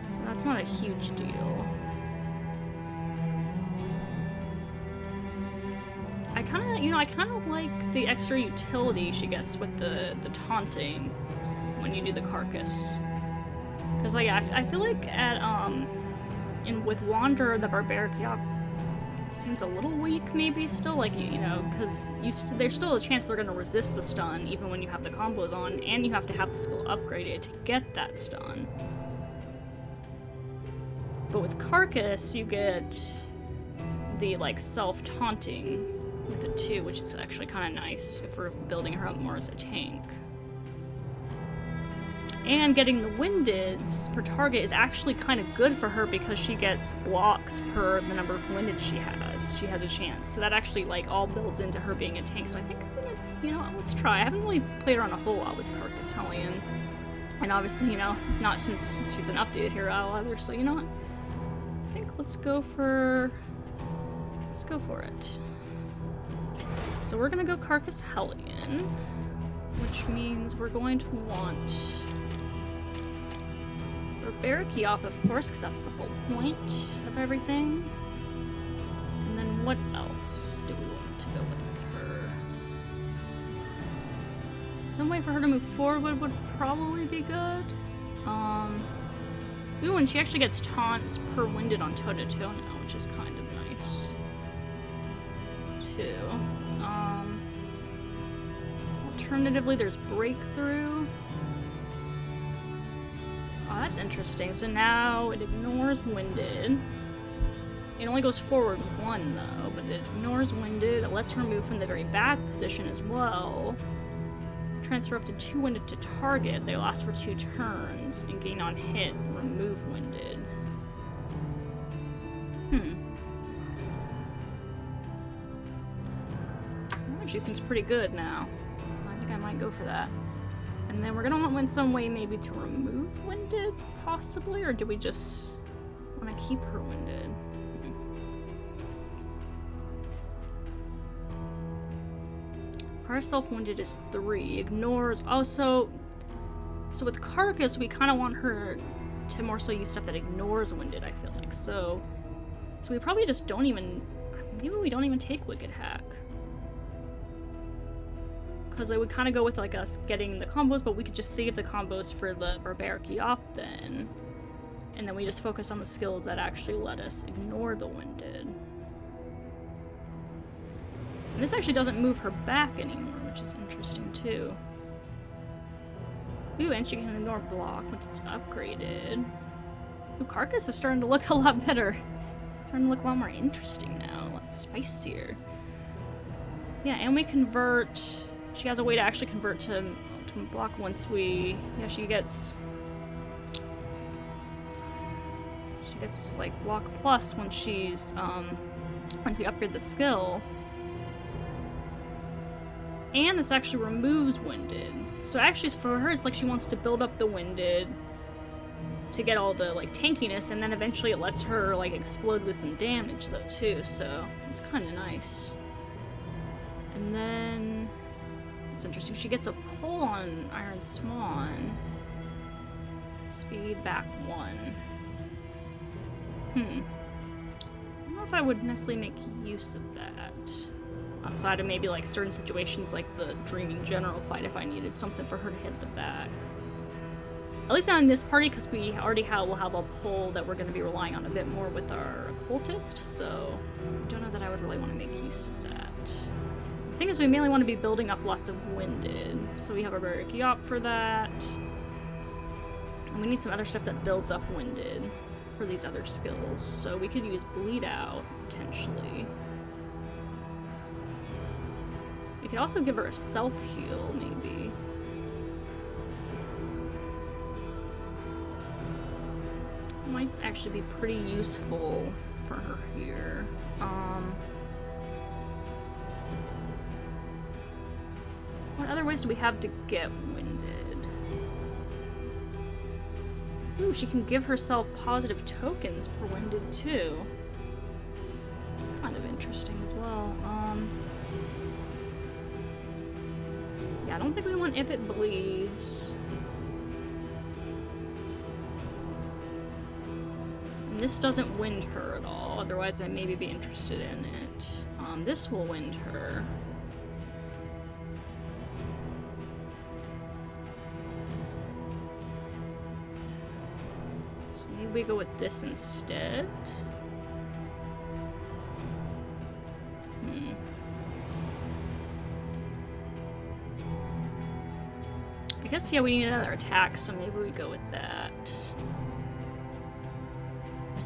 [SPEAKER 1] So that's not a huge deal. I kind of like the extra utility she gets with the taunting when you do the Carcass. Because, like, I feel like with Wanderer, the Barbaric Yop seems a little weak, maybe, still. Like, you know, because there's still a chance they're going to resist the stun, even when you have the combos on, and you have to have the skill upgraded to get that stun. But with Carcass, you get the, like, self-taunting with it too, which is actually kind of nice if we're building her up more as a tank. And getting the windeds per target is actually kind of good for her because she gets blocks per the number of windeds she has. She has a chance. So that actually like all builds into her being a tank. So I think I'm gonna, you know, let's try. I haven't really played around a whole lot with Carcass Hellion. And obviously, you know, it's not since she's an updated hero either. So you know what? I think let's go for it. So we're gonna go Carcass Hellion, which means we're going to want Barbaric Yop, of course, because that's the whole point of everything. And then what else do we want to go with her? Some way for her to move forward would probably be good. Ooh, and she actually gets taunts per winded on toe-to-toe now, which is kind of nice, too. Alternatively, there's Breakthrough. Oh, that's interesting. So now it ignores Winded. It only goes forward one, though, but it ignores Winded. It lets her move from the very back position as well. Transfer up to 2 Winded to target. They last for 2 turns and gain on hit and remove Winded. Oh, she seems pretty good now. I think I might go for that. And then we're gonna want some way maybe to remove Winded, possibly, or do we just want to keep her Winded? Our self-winded is 3. Ignores. Oh, so with Carcass, we kind of want her to more so use stuff that ignores Winded, I feel like. So we probably just don't even. Maybe we don't even take Wicked Hack. Because I would kind of go with like us getting the combos, but we could just save the combos for the Barbaric Yop then. And then we just focus on the skills that actually let us ignore the Winded. And this actually doesn't move her back anymore, which is interesting too. Ooh, and she can ignore block once it's upgraded. Ooh, Carcass is starting to look a lot better. It's starting to look a lot more interesting now, a lot spicier. Yeah, and we convert... She has a way to actually convert to block once we... Yeah, she gets like block plus when she's once we upgrade the skill. And this actually removes winded. So actually for her it's like she wants to build up the winded to get all the like tankiness, and then eventually it lets her like explode with some damage though too, so it's kind of nice. And then it's interesting, she gets a pull on Iron Swan. Speed back 1. I don't know if I would necessarily make use of that. Outside of maybe like certain situations like the Dreaming General fight if I needed something for her to hit the back. At least not in this party, because we already will have a pull that we're going to be relying on a bit more with our Occultist, so I don't know that I would really want to make use of that. The thing is, we mainly want to be building up lots of Winded, so we have a Beric Yop for that. And we need some other stuff that builds up Winded for these other skills, so we could use Bleed Out, potentially. We could also give her a self-heal, maybe. Might actually be pretty useful for her here. What other ways do we have to get winded? Ooh, she can give herself positive tokens per winded too. It's kind of interesting as well. Yeah, I don't think we want if it bleeds. And this doesn't wind her at all, otherwise I maybe be interested in it. This will wind her. So maybe we go with this instead. I guess, yeah, we need another attack, so maybe we go with that.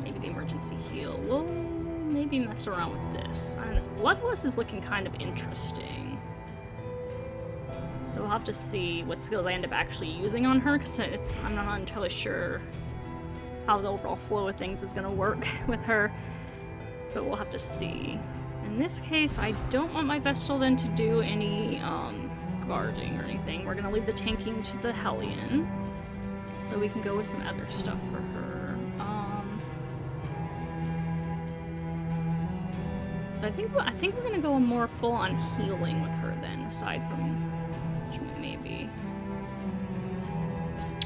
[SPEAKER 1] Maybe the emergency heal. We'll maybe mess around with this. I don't know. Bloodless is looking kind of interesting. So we'll have to see what skills I end up actually using on her, because I'm not entirely sure how the overall flow of things is going to work with her. But we'll have to see. In this case, I don't want my Vestal then to do any, guarding or anything. We're gonna leave the tanking to the Hellion, so we can go with some other stuff for her. So I think we're gonna go more full on healing with her then, aside from judgment maybe.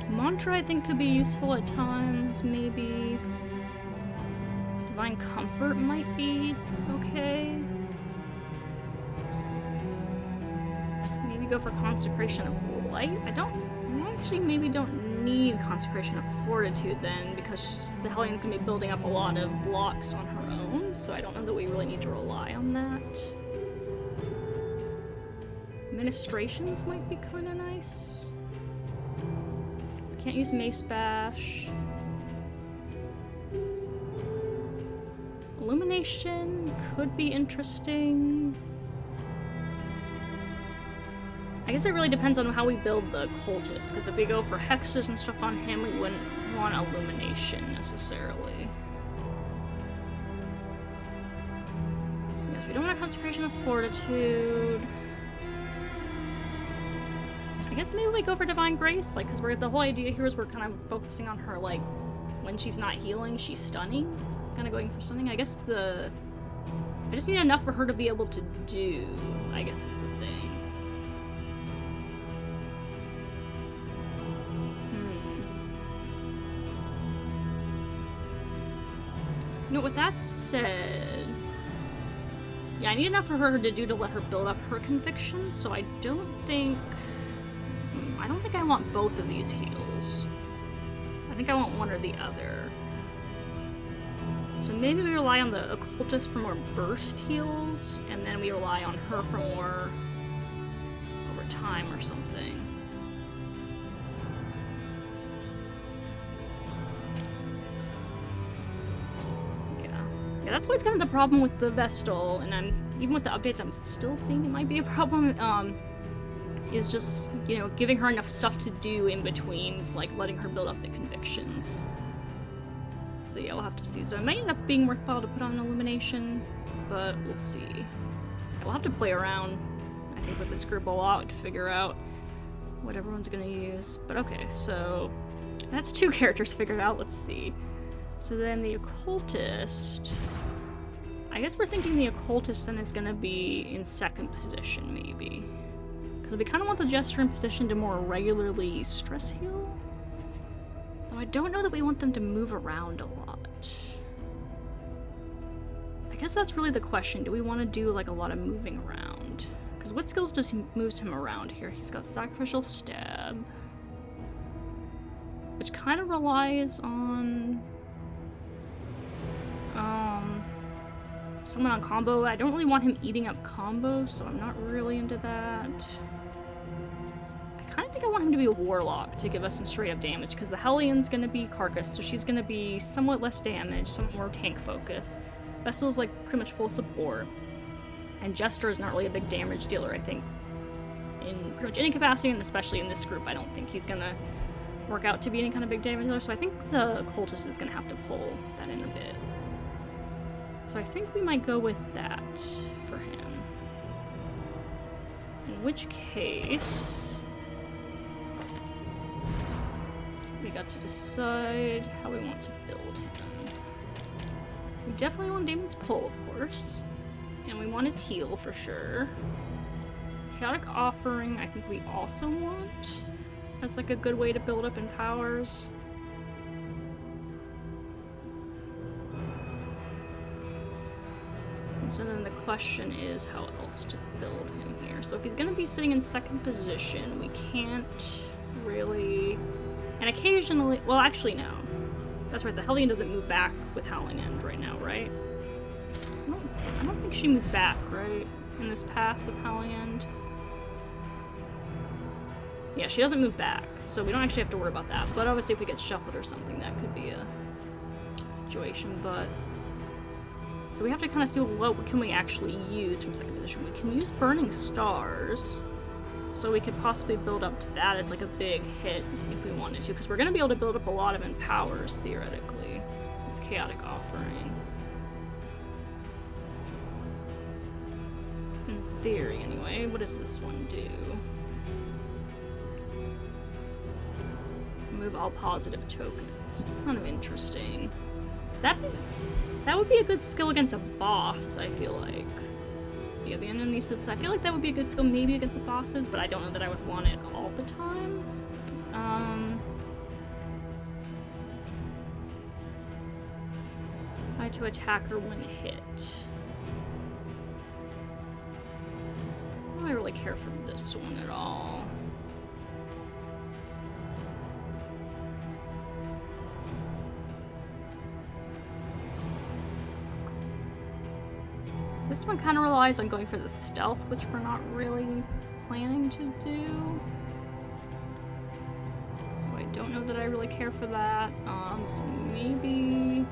[SPEAKER 1] Mantra I think could be useful at times, maybe. Divine Comfort might be okay. Go for Consecration of Light. We actually maybe don't need Consecration of Fortitude then, because the Hellion's gonna be building up a lot of blocks on her own, so I don't know that we really need to rely on that. Ministrations might be kinda nice. Can't use Mace Bash. Illumination could be interesting. I guess it really depends on how we build the Cultist, because if we go for hexes and stuff on him, we wouldn't want Illumination necessarily. Yes, we don't want a Consecration of Fortitude. I guess maybe we go for Divine Grace, like, because the whole idea here is we're kind of focusing on her, like, when she's not healing, she's stunning. Kind of going for stunning. I guess I just need enough for her to be able to do, I guess is the thing. You know, with that said, yeah, I need enough for her to do to let her build up her conviction, so I don't think I want both of these heals. I think I want one or the other. So maybe we rely on the occultist for more burst heals, and then we rely on her for more over time or something. Yeah, that's always kind of the problem with the Vestal, and even with the updates, I'm still seeing it might be a problem. Is just, you know, giving her enough stuff to do in between, like letting her build up the convictions. So yeah, we'll have to see. So it might end up being worthwhile to put on an illumination, but we'll see. We'll have to play around, I think, with this group a lot to figure out what everyone's gonna use. But okay, so that's 2 characters figured out. Let's see. So then the occultist, I guess we're thinking the occultist then is gonna be in 2nd position, maybe. Because we kind of want the jester in position to more regularly stress heal. Though I don't know that we want them to move around a lot. I guess that's really the question. Do we want to do like a lot of moving around? Because what skills does he moves him around here? He's got sacrificial stab, which kind of relies on someone on combo. I don't really want him eating up combo, so I'm not really into that. I think I want him to be a warlock to give us some straight up damage, because the Hellian's gonna be Carcass, so she's gonna be somewhat less damage, somewhat more tank focus. Vestal's like pretty much full support, and Jester is not really a big damage dealer, I think, in pretty much any capacity, and especially in this group. I don't think he's gonna work out to be any kind of big damage dealer, so I think the Cultist is gonna have to pull that in a bit. So I think we might go with that for him. In which case, we got to decide how we want to build him. We definitely want Damon's pull, of course. And we want his heal for sure. Chaotic Offering, I think we also want. That's like a good way to build up in powers. And so then the question is how else to build him here. So if he's gonna be sitting in 2nd position, we can't really... And occasionally, well, actually, no. That's right, the Hellion doesn't move back with Howling End right now, right? I don't think she moves back, right? In this path with Howling End. Yeah, she doesn't move back, so we don't actually have to worry about that. But obviously if we get shuffled or something, that could be a situation, but... So we have to kind of see what can we actually use from 2nd position. We can use Burning Stars. So we could possibly build up to that as like a big hit if we wanted to, because we're going to be able to build up a lot of empowers theoretically with Chaotic Offering. In theory, anyway. What does this one do? Remove all positive tokens. It's kind of interesting. That would be a good skill against a boss, I feel like. Yeah, the Anamnesis, I feel like that would be a good skill maybe against the bosses, but I don't know that I would want it all the time. Try to attack her when hit. I don't really care for this one at all. This one kind of relies on going for the stealth, which we're not really planning to do. So I don't know that I really care for that. So maybe...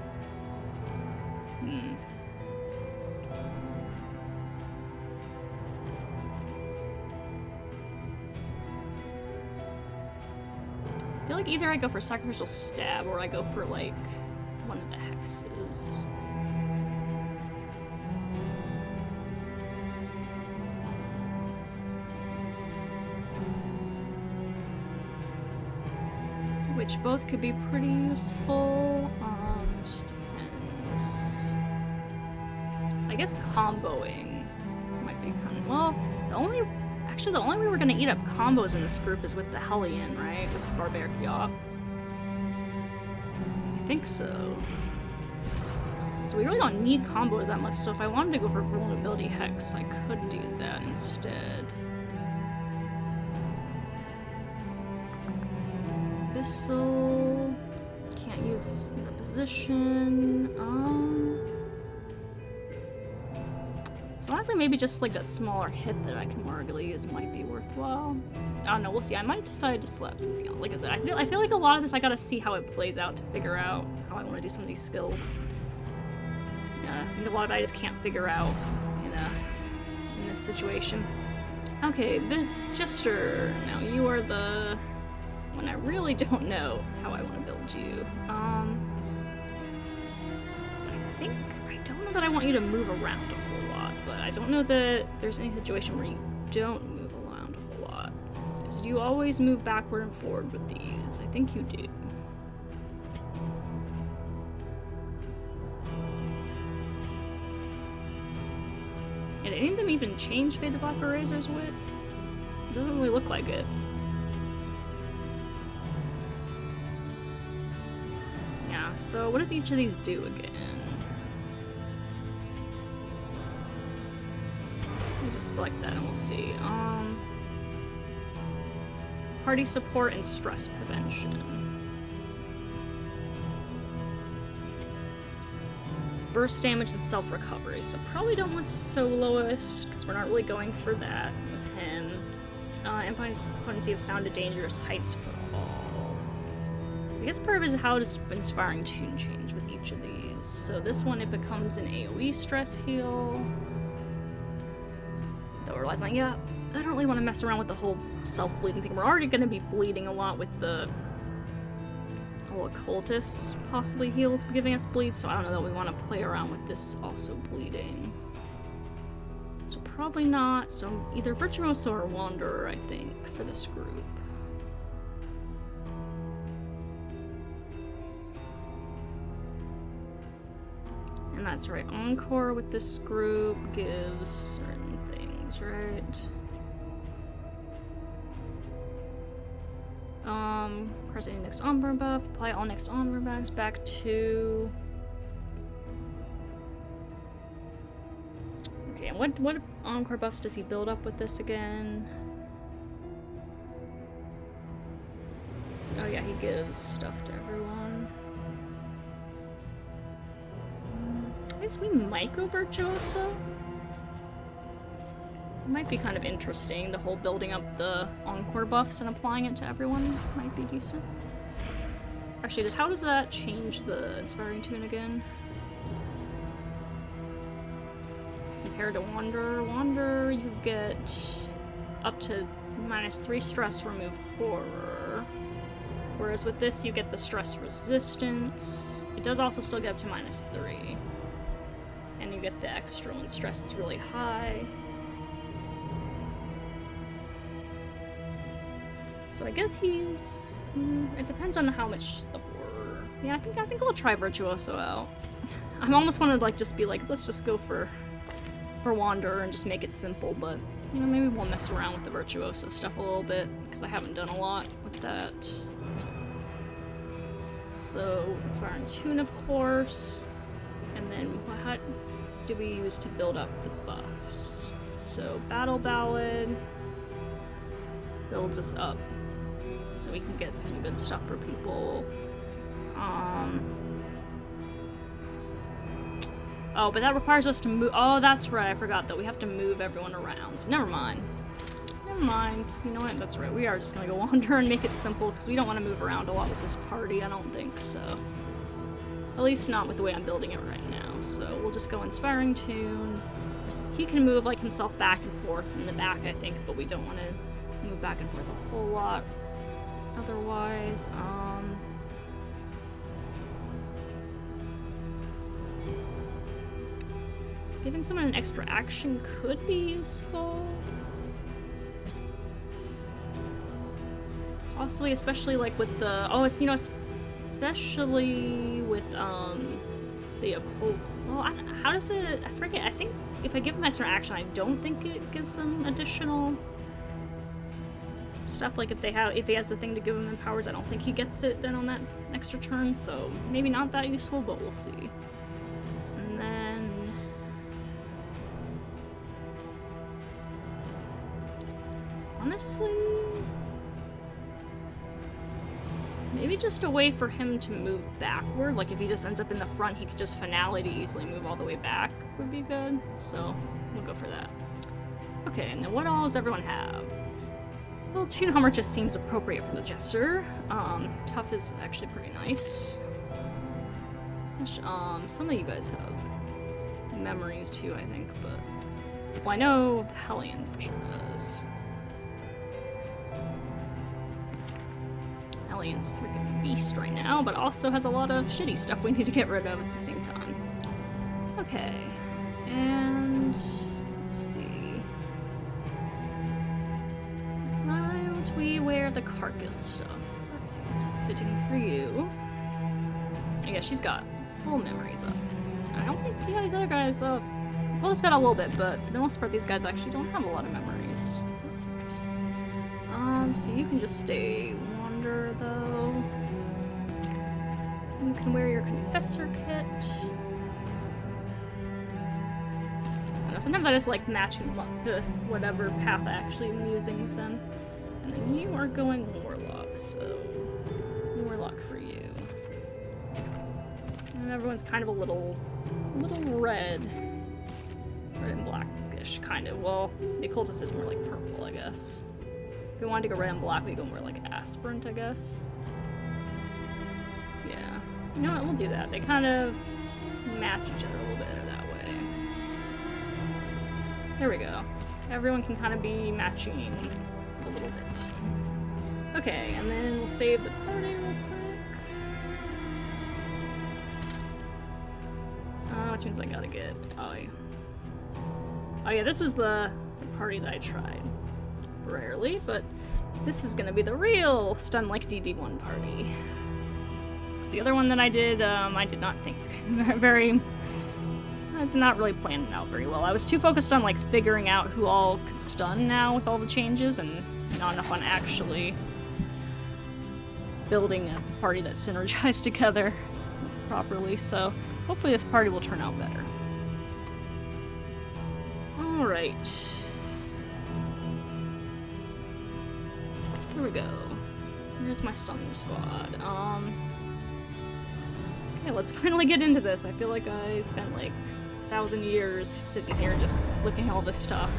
[SPEAKER 1] I feel like either I go for Sacrificial Stab or I go for, like, one of the hexes. Which both could be pretty useful. Just depends. I guess comboing might be kind of... Well, the only way we're gonna eat up combos in this group is with the Hellion, right? With the Barbaric Yacht. I think so. So we really don't need combos that much, so if I wanted to go for Vulnerability Hex, I could do that instead. Abyssal... Can't use the position. So honestly, maybe just like a smaller hit that I can more regularly use might be worthwhile. I don't know, we'll see. I might decide to slap something else. Like I said, I feel like a lot of this I gotta see how it plays out to figure out how I want to do some of these skills. Yeah, I think a lot of it I just can't figure out in this situation. Okay, Jester. Now you are the one I really don't know how I want to build you. I don't know that I want you to move around a whole lot, but I don't know that there's any situation where you don't move around a whole lot. Because you always move backward and forward with these. I think you do. Did any of them even change Fade the Black Razor's width? Doesn't really look like it. Yeah, so what does each of these do again? Let me just select that and we'll see. Party support and stress prevention. Burst damage and self-recovery, so probably don't want soloist, because we're not really going for that with him. Amplifies potency of sound to dangerous heights for all. I guess part of it is how does Inspiring Tune change with each of these. So this one, it becomes an AoE stress heal. Though we're realizing, yeah, I don't really want to mess around with the whole self-bleeding thing. We're already going to be bleeding a lot with the whole occultist possibly heals giving us bleed, so I don't know that we want to play around with this also bleeding. So probably not. So either Virtuoso or Wanderer, I think, for this group. And that's right. Encore with this group gives certain things, right? Press any next armor buff. Apply all next armor buffs back to. Okay, and what encore buffs does he build up with this again? Oh yeah, he gives stuff to everyone. I guess we might go Virtuoso. It might be kind of interesting, the whole building up the encore buffs and applying it to everyone might be decent. Actually, how does that change the Inspiring Tune again? Compared to Wanderer, you get up to -3 stress, remove horror. Whereas with this, you get the stress resistance. It does also still get up to -3. And you get the extra when stress is really high. So I guess he's... it depends on how much the horror... Yeah, I think I'll try Virtuoso out. I almost wanted to like just be like, let's just go for Wanderer and just make it simple, but you know, maybe we'll mess around with the Virtuoso stuff a little bit, because I haven't done a lot with that. So, Inspiring Tune, of course. And then what do we use to build up the buffs? So, Battle Ballad builds us up so we can get some good stuff for people. Oh, but that requires us to move. Oh, that's right. I forgot that we have to move everyone around. So never mind. Never mind. You know what? That's right. We are just gonna go Wander and make it simple because we don't want to move around a lot with this party. I don't think so. At least not with the way I'm building it right now. So we'll just go Inspiring Tune. He can move like himself back and forth in the back, I think, but we don't want to move back and forth a whole lot. Otherwise, giving someone an extra action could be useful. Possibly, especially like with the especially with the occult. Well, how does it? I forget. I think if I give him extra action, I don't think it gives them additional stuff. Like if he has the thing to give him powers, I don't think he gets it then on that extra turn. So maybe not that useful, but we'll see. And then. Honestly, Maybe just a way for him to move backward. Like if he just ends up in the front, he could just finale to easily move all the way back would be good. So we'll go for that. Okay, and then what all does everyone have? Well, Tune Hummer just seems appropriate for the Jester. Tough is actually pretty nice. Which, some of you guys have memories too, I think, but... Well, I know the Hellion for sure does. Hellion's a freaking beast right now, but also has a lot of shitty stuff we need to get rid of at the same time. Okay, and... let's see... Why don't we wear the carcass stuff? That seems fitting for you. I guess she's got full memories up. I don't think these other guys, well, it's got a little bit, but for the most part, these guys actually don't have a lot of memories. So that's interesting. So you can just stay Wander, though. You can wear your confessor kit. I know, sometimes I just like matching them up to whatever path I actually am using with them. And then you are going Warlock, so Warlock for you. And everyone's kind of a little red and blackish, kind of. Well, the occultist is more like purple, I guess. If we wanted to go red and black, we go more like aspirant, I guess. Yeah. You know what? We'll do that. They kind of match each other a little bit that way. There we go. Everyone can kind of be matching a little bit. Okay, and then we'll save the party real quick. Which means I gotta get... Oh yeah, this was the party that I tried. Rarely, but this is gonna be the real Stun Like DD1 party. Because the other one that I did not think I did not really plan it out very well. I was too focused on like figuring out who all could stun now with all the changes and not enough on actually building a party that synergized together properly, so hopefully this party will turn out better. Alright. Here we go. Here's my stunning squad. Okay, let's finally get into this. I feel like I spent like 1,000 years sitting here just looking at all this stuff.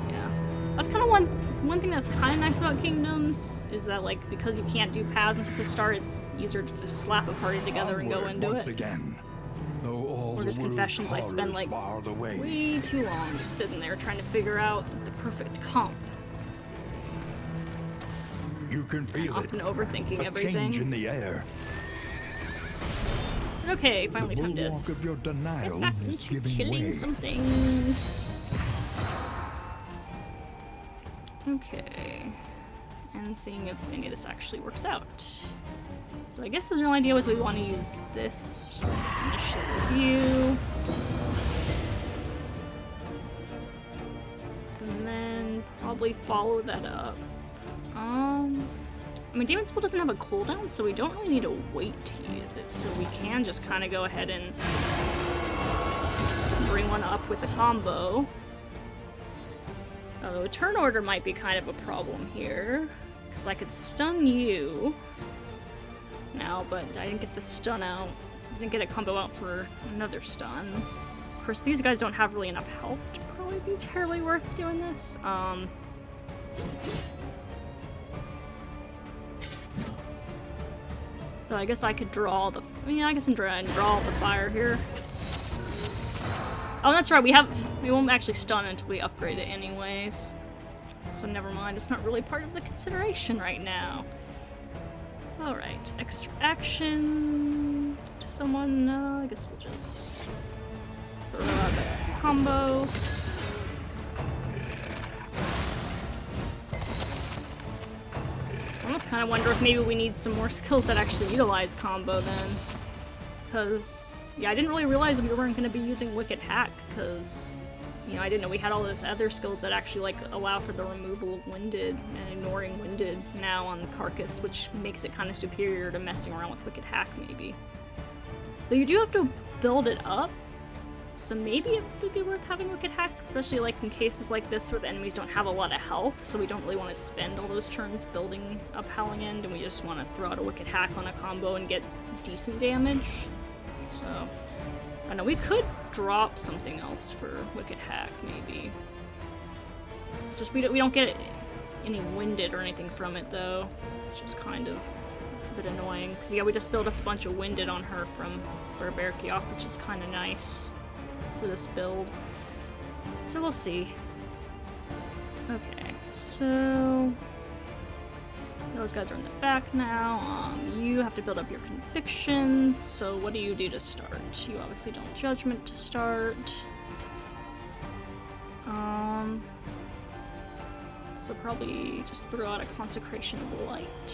[SPEAKER 1] Yeah. That's kind of one thing that's kind of nice about Kingdoms, is that like, because you can't do paths and stuff to start, it's easier to just slap a party together and go into it.
[SPEAKER 2] Again.
[SPEAKER 1] Or just Confessions, I spend like way too long just sitting there trying to figure out the perfect comp.
[SPEAKER 2] You can feel
[SPEAKER 1] often overthinking everything.
[SPEAKER 2] Change in the air.
[SPEAKER 1] Okay, finally time to
[SPEAKER 2] of your denial
[SPEAKER 1] get back into killing some things. Okay, and seeing if any of this actually works out. So I guess the real idea was we want to use this initial review. And then probably follow that up. I mean, Demon's Pool doesn't have a cooldown, so we don't really need to wait to use it. So we can just kind of go ahead and bring one up with the combo. Although turn order might be kind of a problem here, because I could stun you now, but I didn't get the stun out. I didn't get a combo out for another stun. Of course, these guys don't have really enough health to probably be terribly worth doing this. So I guess I could draw the... Yeah, I guess I can draw the fire here. Oh, that's right, we won't actually stun until we upgrade it anyways. So never mind, it's not really part of the consideration right now. Alright, extra action to someone. I guess we'll just throw out the combo. I almost kind of wonder if maybe we need some more skills that actually utilize combo then. Because, yeah, I didn't really realize that we weren't going to be using Wicked Hack, because, you know, I didn't know we had all those other skills that actually, like, allow for the removal of Winded and ignoring Winded now on the Carcass, which makes it kind of superior to messing around with Wicked Hack, maybe. Though you do have to build it up, So maybe it would be worth having Wicked Hack, especially like in cases like this where the enemies don't have a lot of health, so we don't really want to spend all those turns building up Howling End, and we just want to throw out a Wicked Hack on a combo and get decent damage. So, I don't know, we could drop something else for Wicked Hack, maybe. It's just we don't get any winded or anything from it, though, which is kind of a bit annoying. Because, yeah, we just built up a bunch of winded on her from Barbaric Yop, which is kind of nice for this build. So we'll see. Okay, so those guys are in the back now. You have to build up your convictions. So what do you do to start? You obviously don't judgment to start. So probably just throw out a consecration of light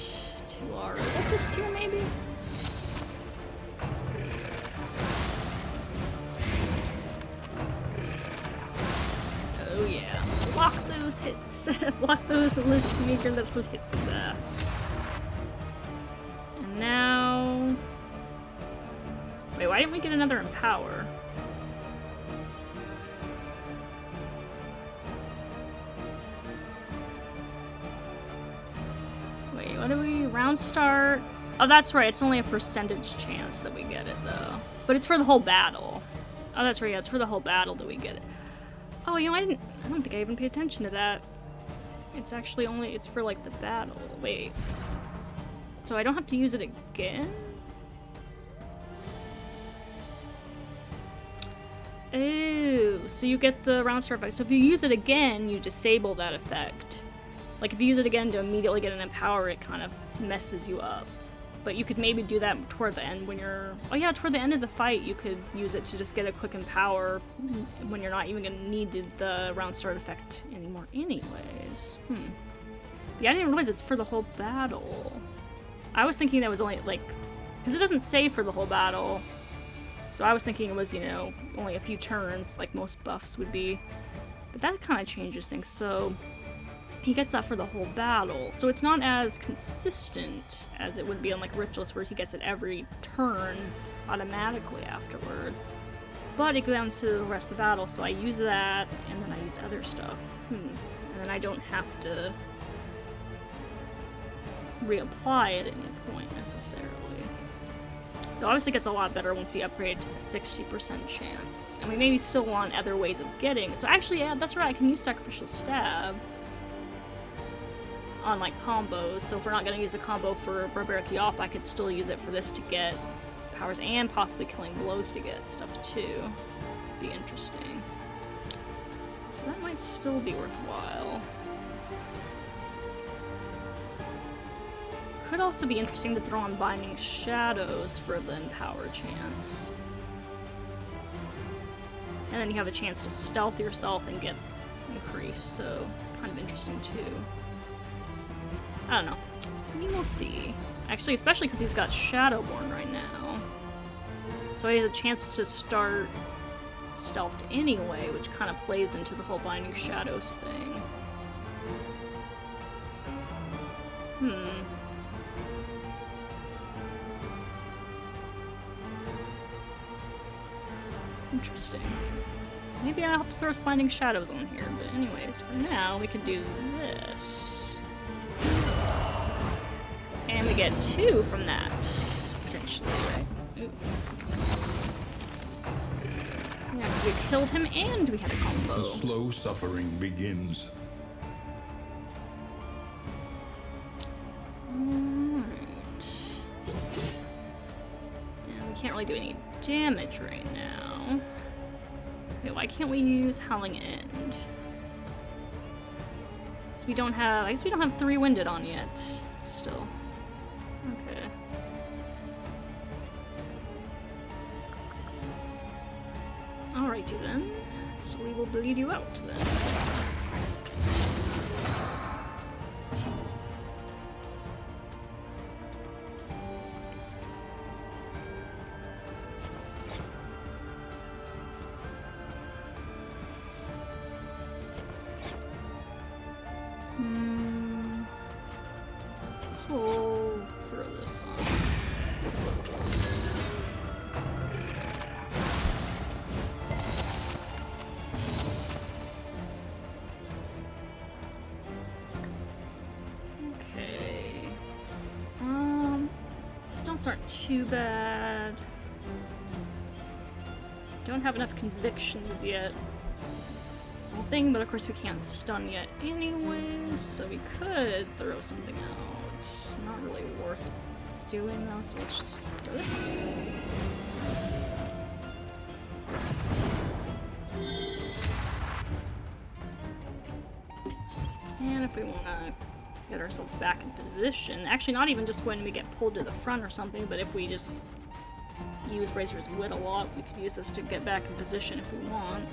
[SPEAKER 1] to our cultist here, maybe. Oh yeah, block those hits. Block those major little hits there. And now... Wait, why didn't we get another Empower? Wait, what do we... Round start... Oh, that's right, it's only a percentage chance that we get it, though. But it's for the whole battle. Oh, that's right, yeah, it's for the whole battle that we get it. Oh, you know, I don't think I even paid attention to that. It's actually only, it's for, like, the battle. Wait. So I don't have to use it again? Oh, so you get the round start effect. So if you use it again, you disable that effect. Like, if you use it again to immediately get an Empower, it kind of messes you up. But you could maybe do that toward the end when you're... Oh yeah, toward the end of the fight, you could use it to just get a quick Empower when you're not even going to need the round start effect anymore anyways. Yeah, I didn't realize it's for the whole battle. I was thinking that was only, like... Because it doesn't say for the whole battle. So I was thinking it was, you know, only a few turns, like most buffs would be. But that kind of changes things, so... He gets that for the whole battle, so it's not as consistent as it would be on like Ritualist, where he gets it every turn automatically afterward. But it goes to the rest of the battle, so I use that, and then I use other stuff. And then I don't have to reapply at any point, necessarily. It obviously gets a lot better once we upgrade to the 60% chance. And we maybe still want other ways of getting. So actually, yeah, that's right, I can use Sacrificial Stab on like combos, so if we're not going to use a combo for Barbaric Yop, I could still use it for this to get powers and possibly killing blows to get stuff too. Could be interesting. So that might still be worthwhile. Could also be interesting to throw on Binding Shadows for the Empower chance. And then you have a chance to stealth yourself and get increased, so it's kind of interesting too. I don't know. We will see. Actually, especially because he's got Shadowborn right now. So he has a chance to start stealthed anyway, which kind of plays into the whole Binding Shadows thing. Interesting. Maybe I'll have to throw Binding Shadows on here, but anyways, for now, we can do this. And we get 2 from that, potentially, right? Ooh. Yeah, because we killed him and we had a combo.
[SPEAKER 2] The slow suffering begins.
[SPEAKER 1] Alright. And we can't really do any damage right now. Wait, why can't we use Howling End? So we don't have... I guess we don't have 3 Winded on yet, still. Okay. Alrighty then. So we will bleed you out then. So we'll throw this on. Those aren't too bad. Don't have enough convictions yet. Whole thing, but of course we can't stun yet anyways, so we could throw something out. Not really worth doing though, so let's just throw this. And if we want to get ourselves back in position, actually not even just when we get pulled to the front or something, but if we just use Razor's Wit a lot, we could use this to get back in position if we want.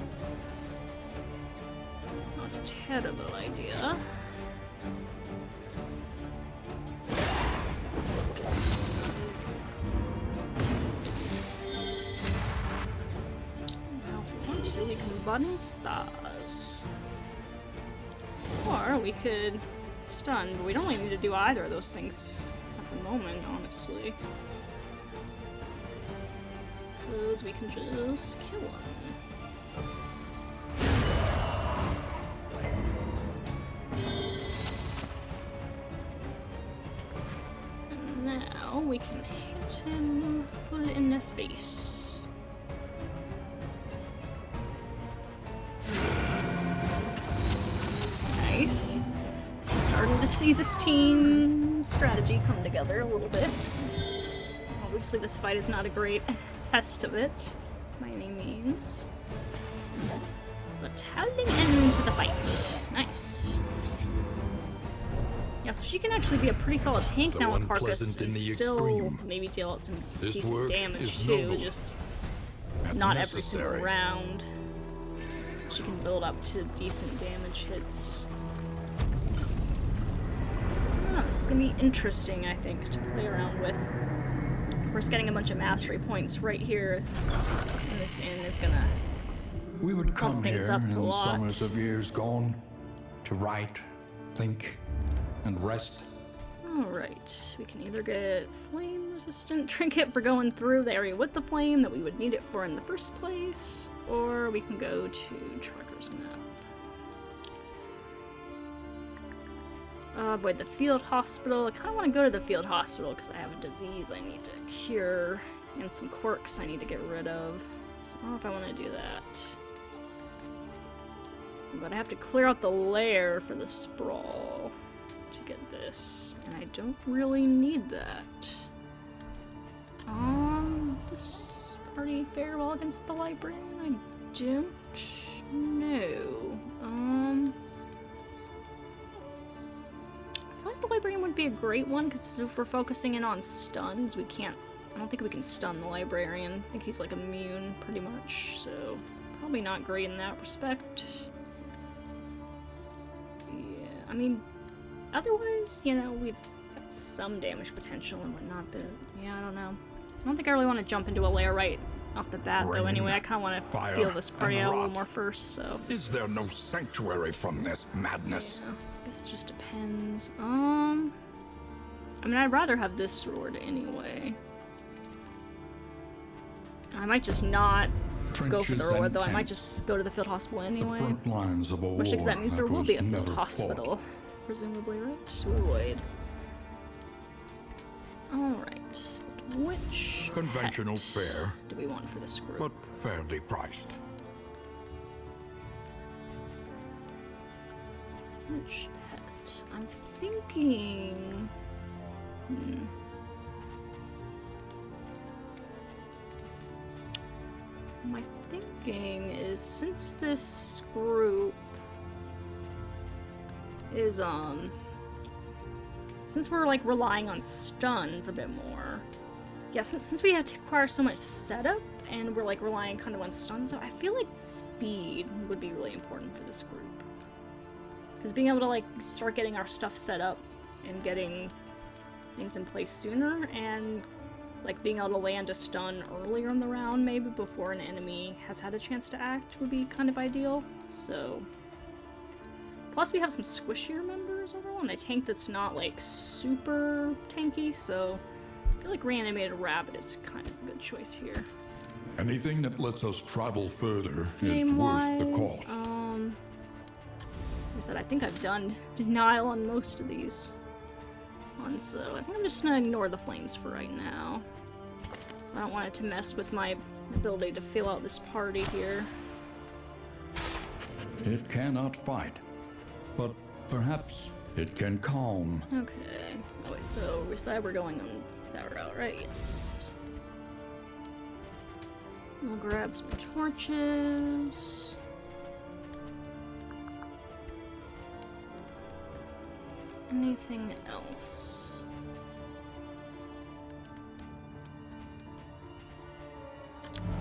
[SPEAKER 1] Not a terrible idea. Now if we want to, we can button stars. Or we could stun, but we don't really need to do either of those things at the moment, honestly. Because we can just kill them. And now we can hit him full in the face. Nice. Starting to see this team strategy come together a little bit. Obviously this fight is not a great test of it, by any means. But having into the fight. Nice. Yeah, so she can actually be a pretty solid tank now with Carcass and still maybe deal out some decent damage too, just not every single round. She can build up to decent damage hits. Oh, this is gonna be interesting, I think, to play around with. Of course, getting a bunch of mastery points right here in this inn is gonna
[SPEAKER 2] We would come here
[SPEAKER 1] up a
[SPEAKER 2] in
[SPEAKER 1] lot.
[SPEAKER 2] summers of years gone to write, think, and rest.
[SPEAKER 1] Alright, we can either get flame resistant trinket for going through the area with the flame that we would need it for in the first place, or we can go to Trucker's Map. Avoid the field hospital. I kind of want to go to the field hospital because I have a disease I need to cure and some quirks I need to get rid of. So I don't know if I want to do that. But I have to clear out the lair for the sprawl to get this, and I don't really need that. This party fare well against the librarian? I don't know. I feel like the librarian would be a great one, because if we're focusing in on stuns, we can't. I don't think we can stun the librarian. I think he's like immune pretty much, so probably not great in that respect. Yeah, I mean, otherwise, you know, we've got some damage potential and whatnot, but yeah, I don't know. I don't think I really want to jump into a lair right off the bat, though, anyway. I kind of want to feel this party out a little more first, so.
[SPEAKER 2] Is there no sanctuary from this madness?
[SPEAKER 1] Yeah, I guess it just depends. I mean, I'd rather have this sword anyway. I might just not go for the reward, though. I might just go to the field hospital anyway.
[SPEAKER 2] The front lines of a war
[SPEAKER 1] Which that means there will be a field
[SPEAKER 2] never
[SPEAKER 1] hospital,
[SPEAKER 2] fought.
[SPEAKER 1] presumably, right? To avoid. Alright. Which
[SPEAKER 2] Conventional
[SPEAKER 1] pet
[SPEAKER 2] fare,
[SPEAKER 1] do we want for this group?
[SPEAKER 2] but fairly priced.
[SPEAKER 1] Which pet? I'm thinking... My thinking is, since this group is, since we're, like, relying on stuns a bit more, yeah, since we have to acquire so much setup, and we're, like, relying kind of on stuns, so I feel like speed would be really important for this group. Because being able to, like, start getting our stuff set up and getting things in place sooner, and like being able to land a stun earlier in the round, maybe before an enemy has had a chance to act, would be kind of ideal. So, plus we have some squishier members overall, and a tank that's not like super tanky. So, I feel like reanimated rabbit is kind of a good choice here.
[SPEAKER 2] Anything that lets us travel further is
[SPEAKER 1] Name-wise,
[SPEAKER 2] worth the cost.
[SPEAKER 1] like I said, I think I've done denial on most of these. ton, so I think I'm just gonna ignore the flames for right now. So I don't want it to mess with my ability to fill out this party here.
[SPEAKER 2] It cannot fight, but perhaps it can calm.
[SPEAKER 1] Okay. Oh wait, so we said we're going on that route, right? Yes. We'll grab some torches. Anything else?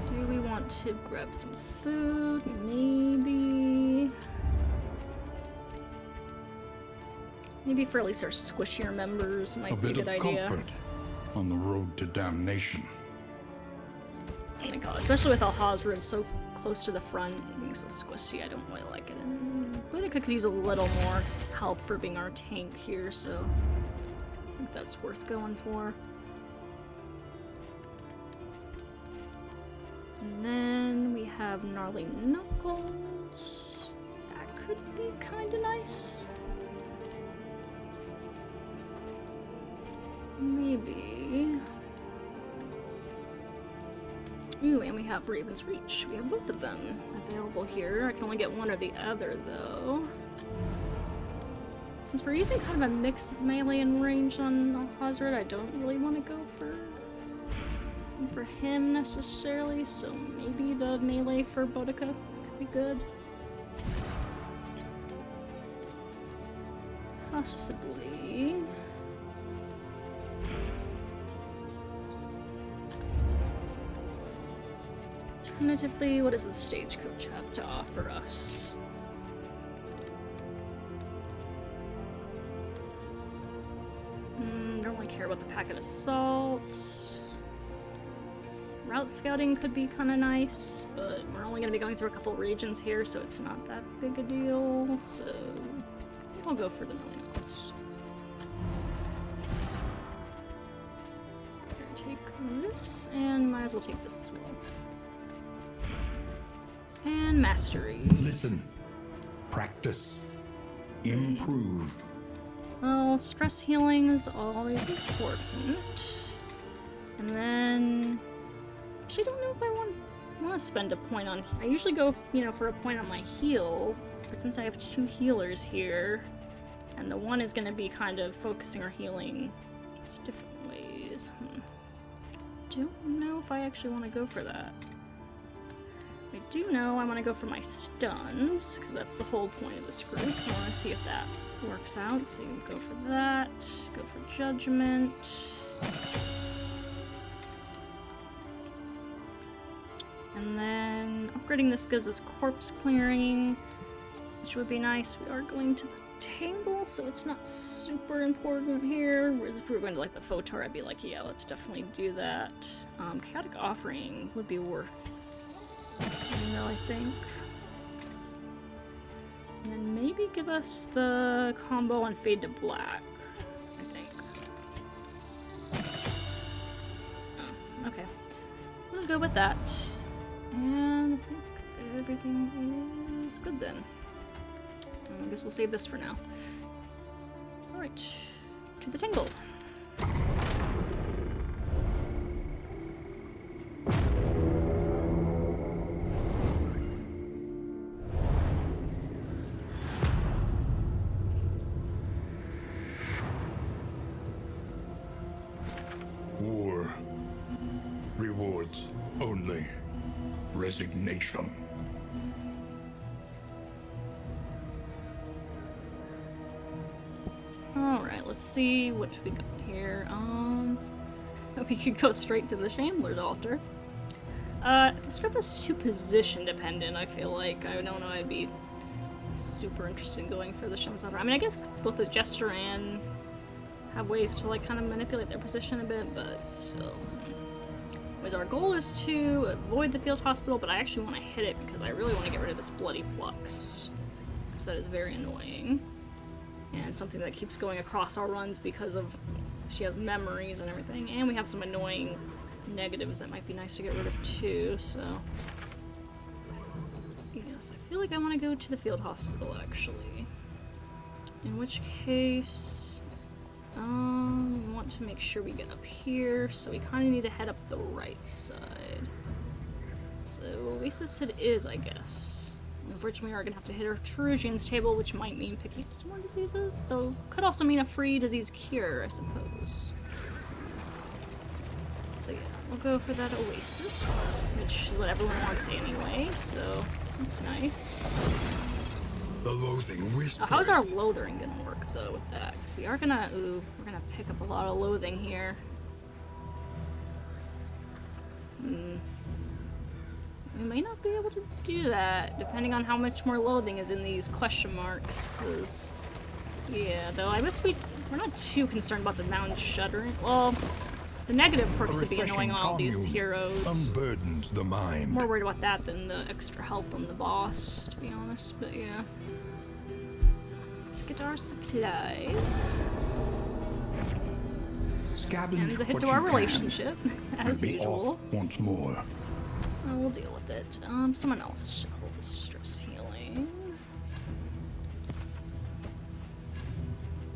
[SPEAKER 1] Do we want to grab some food? Maybe. Maybe for at least our squishier members might be a good idea.
[SPEAKER 2] A bit of comfort on the road to damnation.
[SPEAKER 1] Oh my god, especially with Alhazred so close to the front, being so squishy, I don't really like it. And Boudica could use a little more help for being our tank here, so I think that's worth going for. And then we have Gnarly Knuckles. That could be kinda nice. Maybe. Ooh, and we have Raven's Reach. We have both of them available here. I can only get one or the other, though. Since we're using kind of a mix of melee and range on Alhazred, I don't really want to go for him necessarily, so maybe the melee for Boudica could be good. Possibly. Alternatively, what does the stagecoach have to offer us? Don't really care about the packet assault. Route scouting could be kind of nice, but we're only going to be going through a couple regions here, so it's not that big a deal. So I'll go for the Knuckles. Take this, and might as well take this as well. And mastery.
[SPEAKER 2] Listen, practice, improve.
[SPEAKER 1] Well, stress healing is always important. And then, actually, don't know if I want to spend a point on. I usually go, for a point on my heal, but since I have two healers here, and the one is going to be kind of focusing or healing just different ways. Don't know if I actually want to go for that. I do know I want to go for my stuns, because that's the whole point of this group. I want to see if that works out, so you go for that, go for judgment. And then upgrading this gives us corpse clearing, which would be nice. We are going to the table, so it's not super important here. Whereas if we were going to like the Photar, I'd be like, yeah, let's definitely do that. Chaotic Offering would be worth, I think. And then maybe give us the combo on Fade to Black, I think. Oh, okay. We'll go with that. And I think everything is good then. I guess we'll save this for now. Alright, to the tingle.
[SPEAKER 2] War rewards only resignation.
[SPEAKER 1] Alright, let's see what we got here. We could go straight to the Shambler's altar. This group is too position dependent, I feel like. I don't know, I'd be super interested in going for the Shambler's altar. I mean, I guess both the Jester and have ways to like kind of manipulate their position a bit, but still. Anyways, our goal is to avoid the field hospital, but I actually want to hit it because I really want to get rid of this bloody flux, because that is very annoying and something that keeps going across our runs because of she has memories and everything, and we have some annoying negatives that might be nice to get rid of too. So yes, I feel like I want to go to the field hospital actually, in which case We want to make sure we get up here, so we kind of need to head up the right side. So Oasis it is, I guess. Unfortunately, we are going to have to hit our Terugian's table, which might mean picking up some more diseases, though could also mean a free disease cure, I suppose. So yeah, we'll go for that Oasis, which is what everyone wants anyway, so that's nice.
[SPEAKER 3] The loathing whispers.
[SPEAKER 1] How's our loathing gonna work though with that? Because we are gonna, we're gonna pick up a lot of loathing here. We may not be able to do that, depending on how much more loathing is in these question marks. Because, yeah, though I guess we're not too concerned about the mound shuddering. Well, the negative perks would be annoying all these heroes.
[SPEAKER 3] Unburdens the mind.
[SPEAKER 1] More worried about that than the extra health on the boss, to be honest. But yeah. Let's get our supplies. And a hit to our relationship, as usual.
[SPEAKER 3] Once more.
[SPEAKER 1] We'll deal with it. Someone else should hold the stress healing.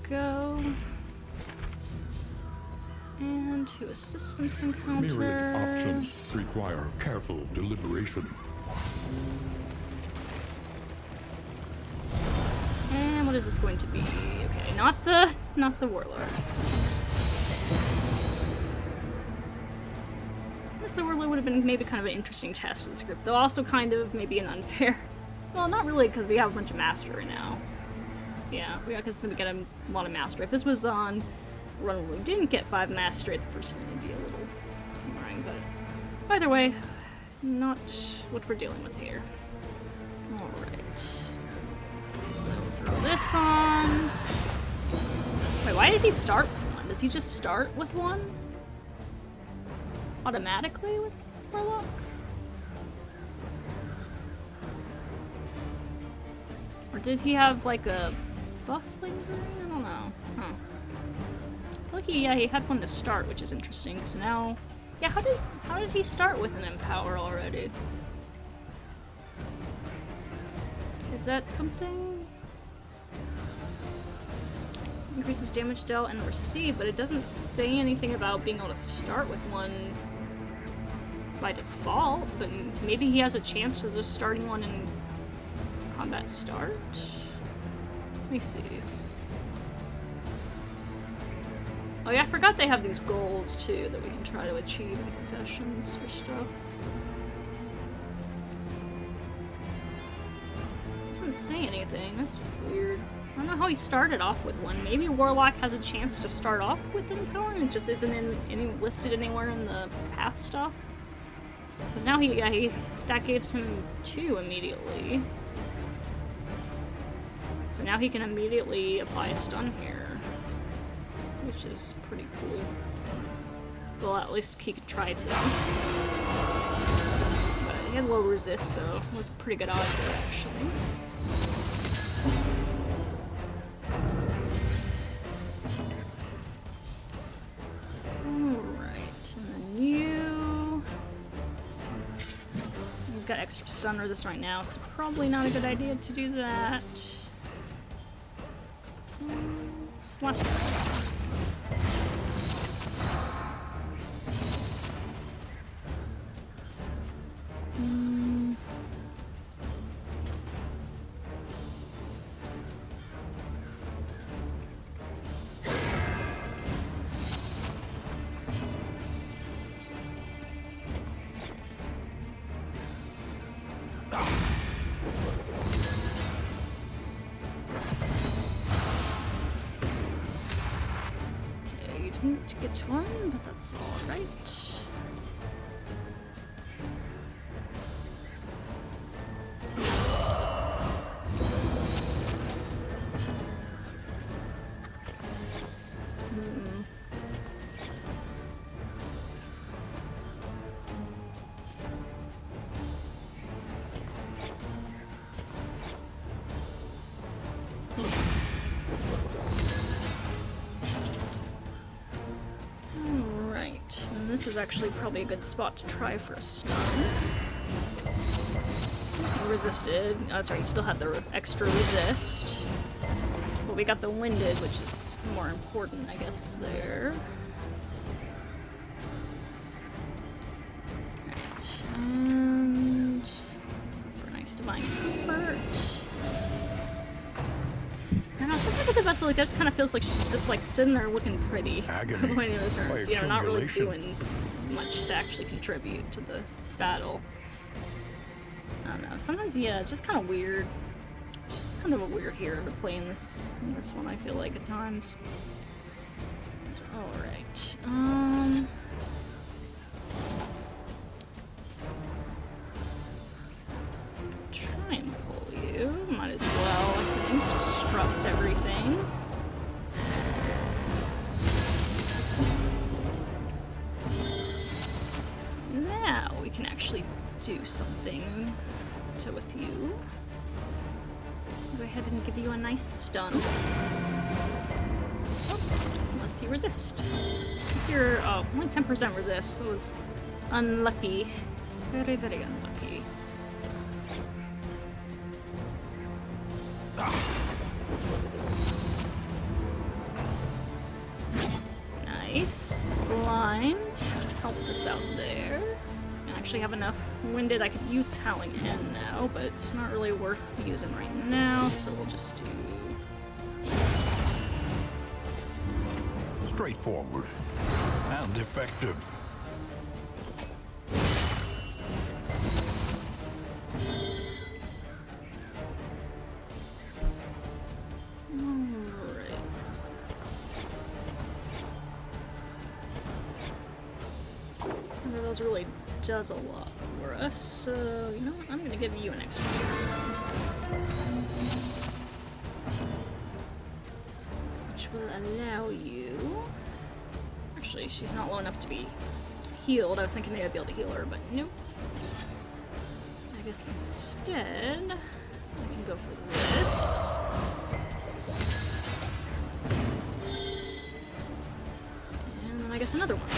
[SPEAKER 1] Go. And to assistance encounter.
[SPEAKER 3] Myriad options require careful deliberation.
[SPEAKER 1] And what is this going to be? Okay, not the warlord. So warlord would have been maybe kind of an interesting test of this group, though also kind of maybe an unfair. Well, not really, because we have a bunch of master right now. Yeah, because we get a lot of master. If this was on a run where we didn't get 5 master, the first one would be a little boring, but either way, not what we're dealing with here. Alright. So throw this on. Wait, why did he start with 1? Does he just start with 1? Automatically with Warlock? Or did he have like a buff lingering? I don't know. Huh. I feel like he had 1 to start, which is interesting. So now, yeah, how did he start with an empower already? Is that something? Increases damage dealt and received, but it doesn't say anything about being able to start with 1 by default, but maybe he has a chance of just starting 1 in combat start? Let me see. Oh yeah, I forgot they have these goals too that we can try to achieve in confessions for stuff. Doesn't say anything, that's weird. I don't know how he started off with 1. Maybe Warlock has a chance to start off with Empower and it just isn't listed anywhere in the path stuff. Because now that gives him 2 immediately. So now he can immediately apply a stun here, which is pretty cool. Well, at least he could try to. But he had low resist, so it was pretty good odds there, actually. Alright, and then you... He's got extra stun resist right now, so probably not a good idea to do that. So, slap this. Didn't get 1, but that's alright. This is actually probably a good spot to try for a stun. He resisted. Oh, that's right, he still had the extra resist. But we got the winded, which is more important, I guess, there. Right, and for nice divine comfort. I don't know, sometimes with the Vestal, it just kind of feels like she's just like sitting there looking pretty.
[SPEAKER 2] Agony
[SPEAKER 1] When the turns, you know, not really
[SPEAKER 2] accumulation.
[SPEAKER 1] doing much to actually contribute to the battle. I don't know, sometimes, yeah, it's just kind of weird. It's just kind of a weird hero to play in this one, I feel like, at times. Alright, try and pull you. Might as well, I think. Disrupt everything. Now we can actually do something with you. Go ahead and give you a nice stun. Oh, unless you resist. What's your... oh, only 10% resist. That was unlucky. Very, very unlucky. Nice. Blind. Helped us out there. I actually have enough winded. I could use Howling Hen now, but it's not really worth using right now, so we'll just do this.
[SPEAKER 2] Straightforward and effective.
[SPEAKER 1] Alright. One of those really does a lot for us, so you know what? I'm gonna give you an extra turn. Which will allow you... actually, she's not low enough to be healed. I was thinking maybe I'd be able to heal her, but nope. I guess instead, I can go for this. And then I guess another one.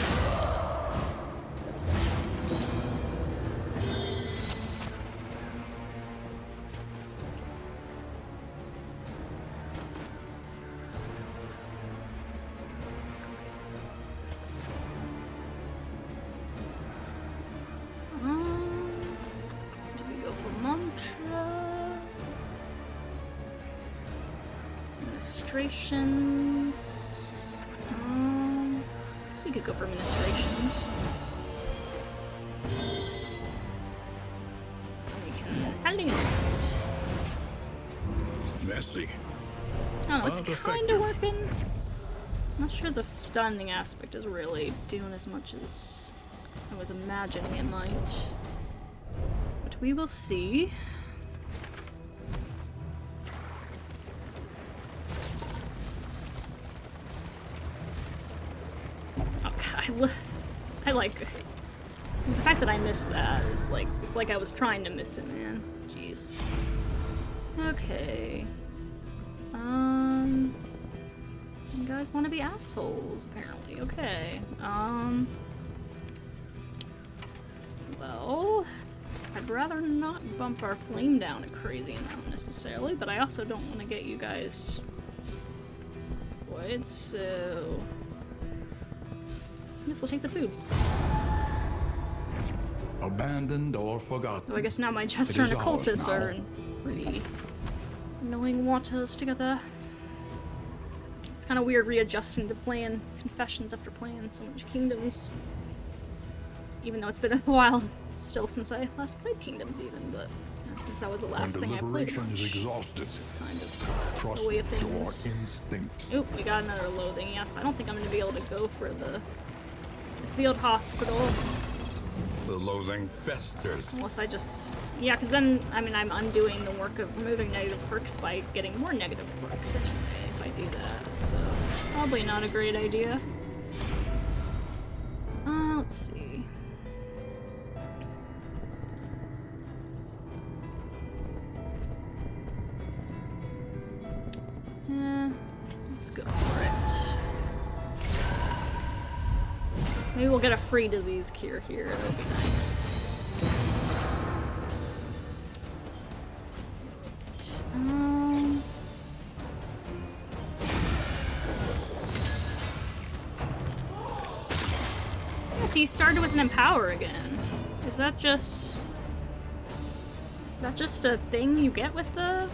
[SPEAKER 1] Do we go for mantra? Ministrations. I guess we could go for ministrations. So then we can alienate.
[SPEAKER 2] Messy.
[SPEAKER 1] I don't know, it's
[SPEAKER 2] But
[SPEAKER 1] kind
[SPEAKER 2] effective.
[SPEAKER 1] of working. I'm not sure the stunning aspect is really doing as much as I was imagining it might. But we will see. Oh, I like the fact that I missed that is like, it's like I was trying to miss it, man. Jeez. Okay. You guys want to be assholes, apparently. Okay. Well, I'd rather not bump our flame down a crazy amount necessarily, but I also don't want to get you guys void, so I guess we'll take the food.
[SPEAKER 2] Abandoned or forgotten.
[SPEAKER 1] So I guess now my jester
[SPEAKER 2] It
[SPEAKER 1] and
[SPEAKER 2] is ours
[SPEAKER 1] occultist
[SPEAKER 2] now.
[SPEAKER 1] are in pretty annoying waters together. It's kind of weird readjusting to playing Confessions after playing so much Kingdoms. Even though it's been a while still since I last played Kingdoms even, but since that was the
[SPEAKER 2] When
[SPEAKER 1] last thing I played
[SPEAKER 2] deliberation is
[SPEAKER 1] much.
[SPEAKER 2] exhausted,
[SPEAKER 1] It's just kind of
[SPEAKER 2] trust
[SPEAKER 1] the way of
[SPEAKER 2] your
[SPEAKER 1] things.
[SPEAKER 2] instincts.
[SPEAKER 1] Oop, we got another loathing. Yeah, so I don't think I'm going to be able to go for the field hospital.
[SPEAKER 2] The loathing festers.
[SPEAKER 1] Unless I just... yeah, because then, I mean, I'm undoing the work of removing negative perks by getting more negative perks anyway, if I do that, so... probably not a great idea. Let's see... let's go for it. Maybe we'll get a free disease cure here, that'll be nice. see, he started with an empower again. Is that just a thing you get with the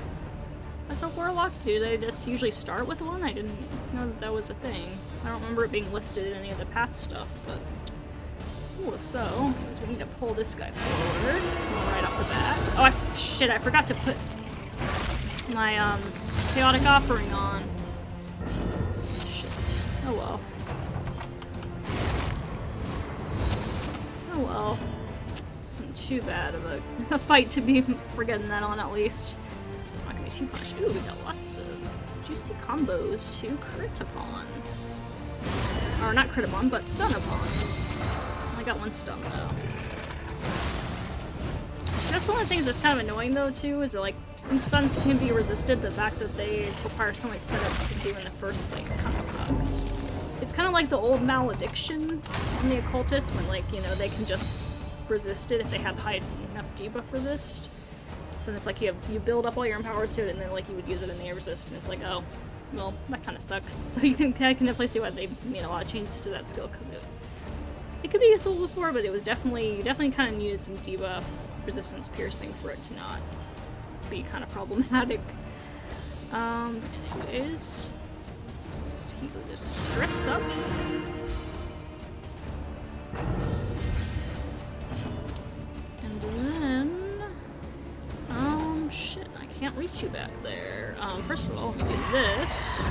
[SPEAKER 1] as a warlock? Do they just usually start with one? I didn't know that that was a thing. I don't remember it being listed in any of the path stuff, but ooh, if so, because we need to pull this guy forward right off the bat. Oh, shit! I forgot to put my chaotic offering on. Shit. Oh well. Oh well. This isn't too bad of a fight to be forgetting that on, at least. Not gonna be too punished. Ooh, we got lots of juicy combos to crit upon. Or not crit upon, but stun upon. I got one stun though. So that's one of the things that's kind of annoying though too, is that like, since stuns can be resisted, the fact that they require so much setup to do in the first place kind of sucks. It's kind of like the old malediction in the occultist, when like, you know, they can just resist it if they have high enough debuff resist. So it's like you build up all your empowers to it, and then like you would use it in the resist, and it's like, oh, well, that kind of sucks. So I can definitely see why they made a lot of changes to that skill, because it could be useful before, but it was definitely, you definitely kind of needed some debuff resistance piercing for it to not be kind of problematic. Anyways, let's heal this stress up. And then, shit, I can't reach you back there. First of all, let me do this.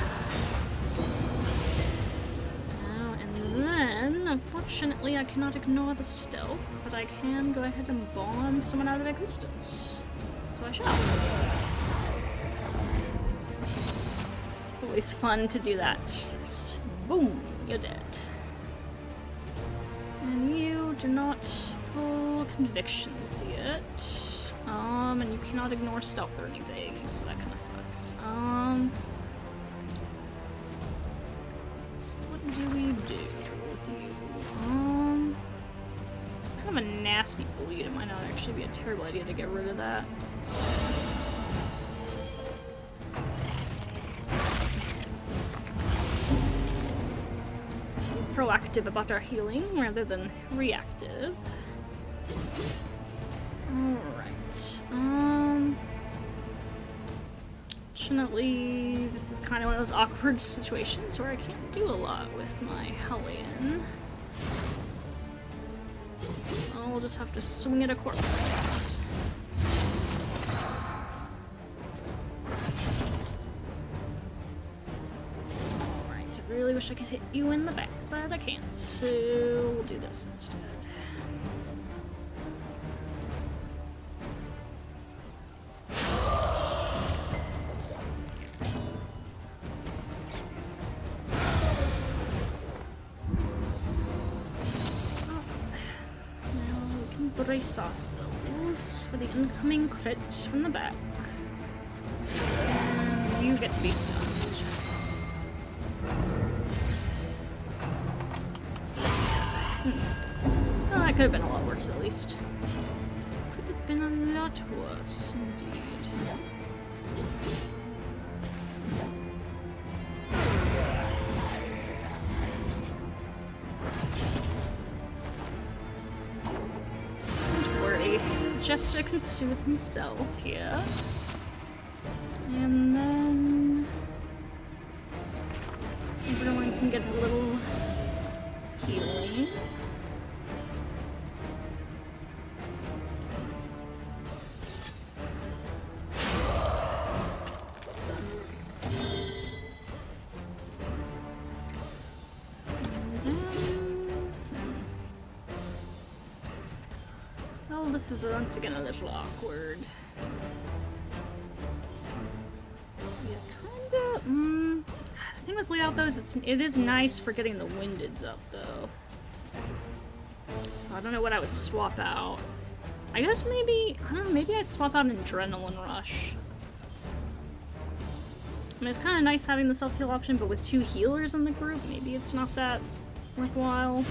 [SPEAKER 1] And then, unfortunately, I cannot ignore the stealth, but I can go ahead and bomb someone out of existence. So I shall. Always fun to do that. Just boom, you're dead. And you do not full convictions yet. And you cannot ignore stealth or anything, so that kind of sucks. So what do we do with you? It's kind of a nasty bleed. It might not actually be a terrible idea to get rid of that. Proactive about our healing rather than reactive. Alright. Fortunately, this is kind of one of those awkward situations where I can't do a lot with my Hellion. So we'll just have to swing it a corpse. Alright, I really wish I could hit you in the back, but I can't. So we'll do this instead. Brace ourselves for the incoming crit from the back. And you get to be stunned. Well, that could have been a lot worse, at least. Could have been a lot worse, indeed. Jester can soothe himself here. And then everyone can get a little healing. This is once again a little awkward. Yeah, kinda. The thing with bleed out though is it is nice for getting the windeds up though. So I don't know what I would swap out. I guess maybe, I don't know, maybe I'd swap out an adrenaline rush. I mean, it's kind of nice having the self-heal option, but with 2 healers in the group, maybe it's not that worthwhile.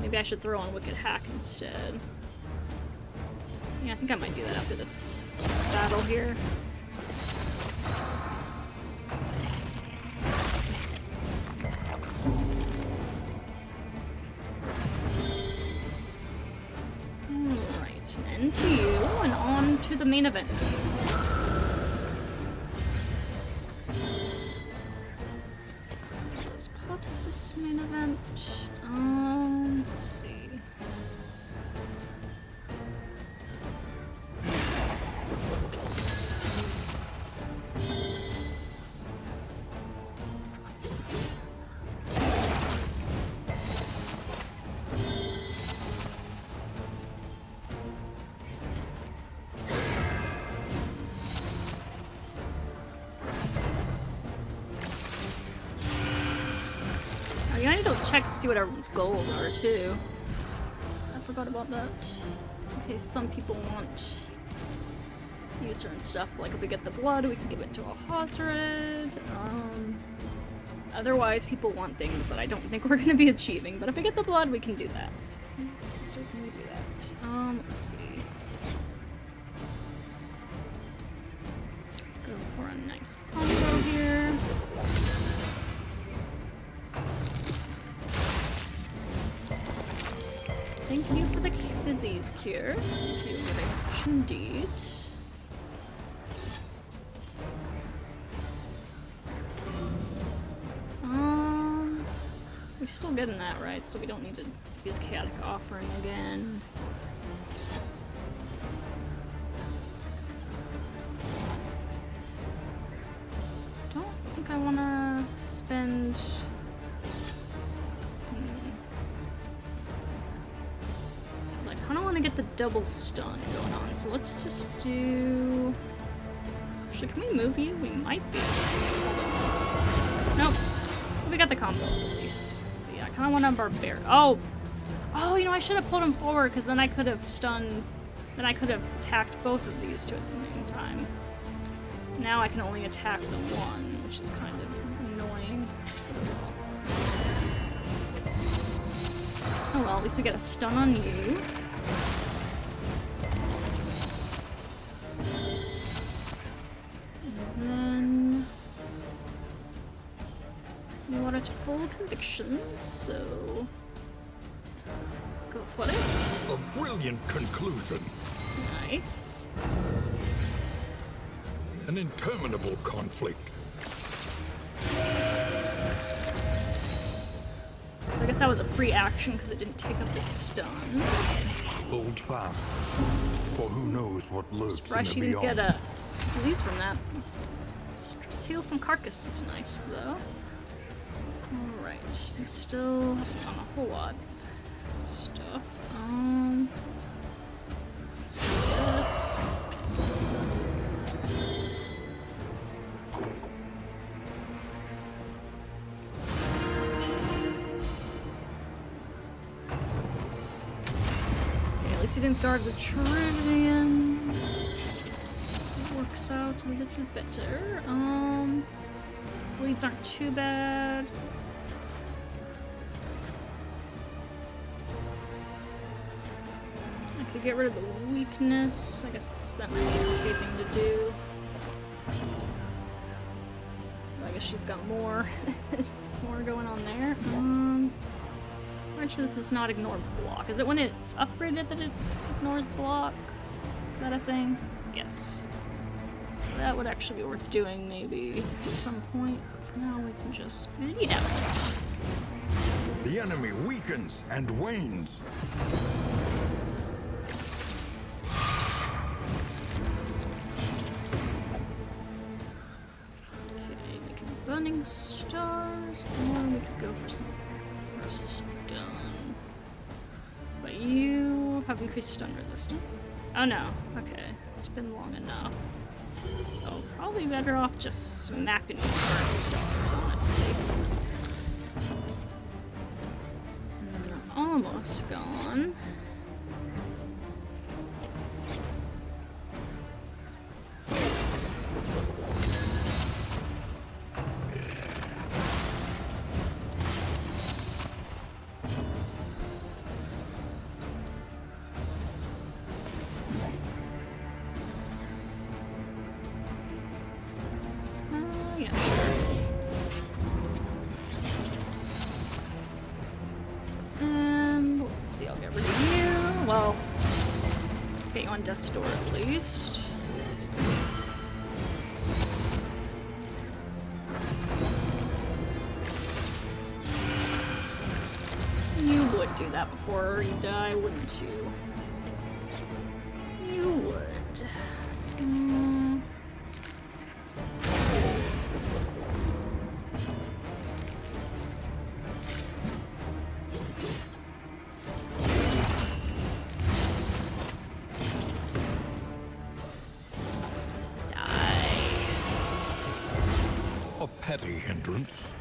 [SPEAKER 1] Maybe I should throw on Wicked Hack instead. Yeah, I think I might do that after this battle here. the main event. As part of this main event, let's see. I need to check to see what everyone's goals are, too. I forgot about that. Okay, some people want to use certain stuff, like if we get the blood, we can give it to a Hosrid. Otherwise, people want things that I don't think we're going to be achieving, but if we get the blood, we can do that. Certainly do that. Let's see. Go for a nice combo here. Thank you for the disease cure. Thank you very much indeed. We're still getting that right, so we don't need to use chaotic offering again. Don't think I wanna spend. I don't want to get the double stun going on, so let's just do... Actually, can we move you? We might be able to. Nope. We got the combo at least. But yeah, I kind of want to barbarian. Oh! Oh, you know, I should have pulled him forward, because then I could have stunned... Then I could have attacked both of these two at the same time. Now I can only attack the one, which is kind of annoying. Oh well, at least we get a stun on you. At full conviction, so go for it.
[SPEAKER 3] A brilliant conclusion.
[SPEAKER 1] Nice.
[SPEAKER 3] An interminable conflict.
[SPEAKER 1] So I guess that was a free action because it didn't take up the stun.
[SPEAKER 3] Hold fast, for who knows what lurks
[SPEAKER 1] Surprised she
[SPEAKER 3] in the
[SPEAKER 1] didn't
[SPEAKER 3] beyond.
[SPEAKER 1] get a release from that. Seal from Carcass is nice though. Alright, you still have on a whole lot of stuff. Let's do this. Okay, at least he didn't guard the Triridian. It works out a little better. Bleeds aren't too bad. I could get rid of the weakness. I guess that might be an okay thing to do. I guess she's got more more going on there. Actually, this is not ignore block. Is it when it's upgraded that it ignores block? Is that a thing? Yes. So that would actually be worth doing maybe at some point. For now, we can just bleed out.
[SPEAKER 3] The enemy weakens and wanes.
[SPEAKER 1] Okay, we can burning stars, or we could go for something for a stun. But you have increased stun resistance. Oh no, okay. It's been long enough. Oh, probably better off just smacking these burning stars, honestly. And they're almost gone. Yeah, sure. And let's see, I'll get rid of you. Well, get you on death's door at least. would do that before you die, wouldn't you? You would.
[SPEAKER 3] A petty hindrance.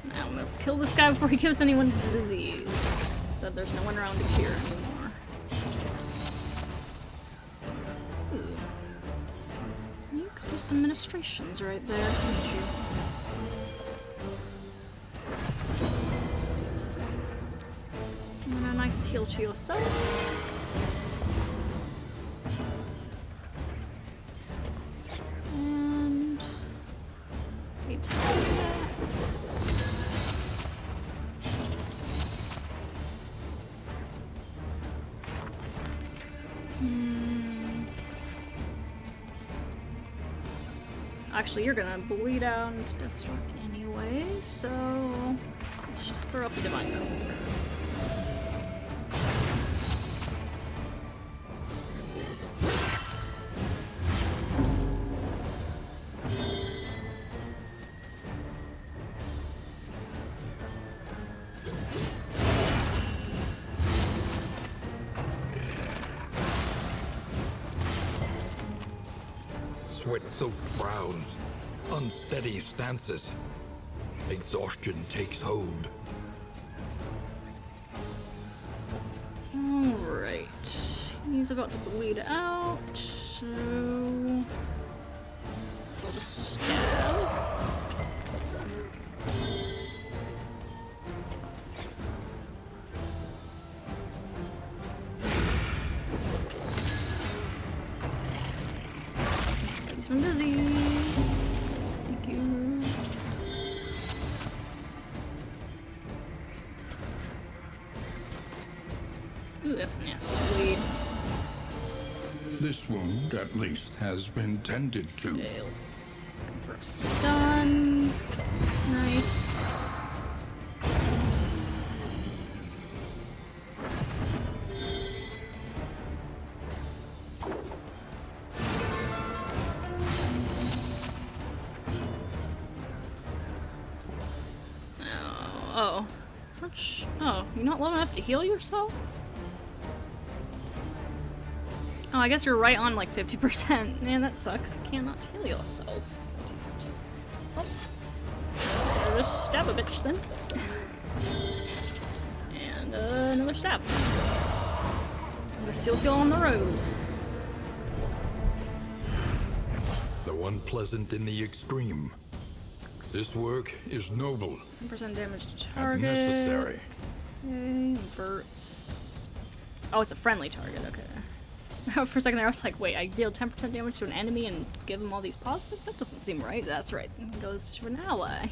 [SPEAKER 1] Now we must kill this guy before he gives anyone the disease. But there's no one around to cure anymore. Ooh. You could do some ministrations right there, couldn't you? And a nice heal to yourself. And actually, you're gonna bleed out into Deathstroke anyway, so let's just throw up a Divine Cover.
[SPEAKER 3] Sweat-soaked brows, unsteady stances. Exhaustion takes hold.
[SPEAKER 1] Alright. He's about to bleed out, so I'll just stab. Some disease. Thank you. Ooh, that's a nasty bleed.
[SPEAKER 2] This wound, at least, has been tended to.
[SPEAKER 1] Okay, let's go for a stun. Nice. Oh. Oh, you're not low enough to heal yourself? Oh, I guess you're right on like 50%. Man, that sucks. You cannot heal yourself. Dude. Oh. Just stab a bitch then. And another stab. I guess you'll heal on the road.
[SPEAKER 3] Though unpleasant in the extreme. This work is noble
[SPEAKER 1] 10% damage to
[SPEAKER 3] and
[SPEAKER 1] target.
[SPEAKER 3] necessary.
[SPEAKER 1] Okay, inverts. Oh, it's a friendly target, okay. For a second there I was like, wait, I deal 10% damage to an enemy and give them all these positives? That doesn't seem right. That's right. It goes to an ally.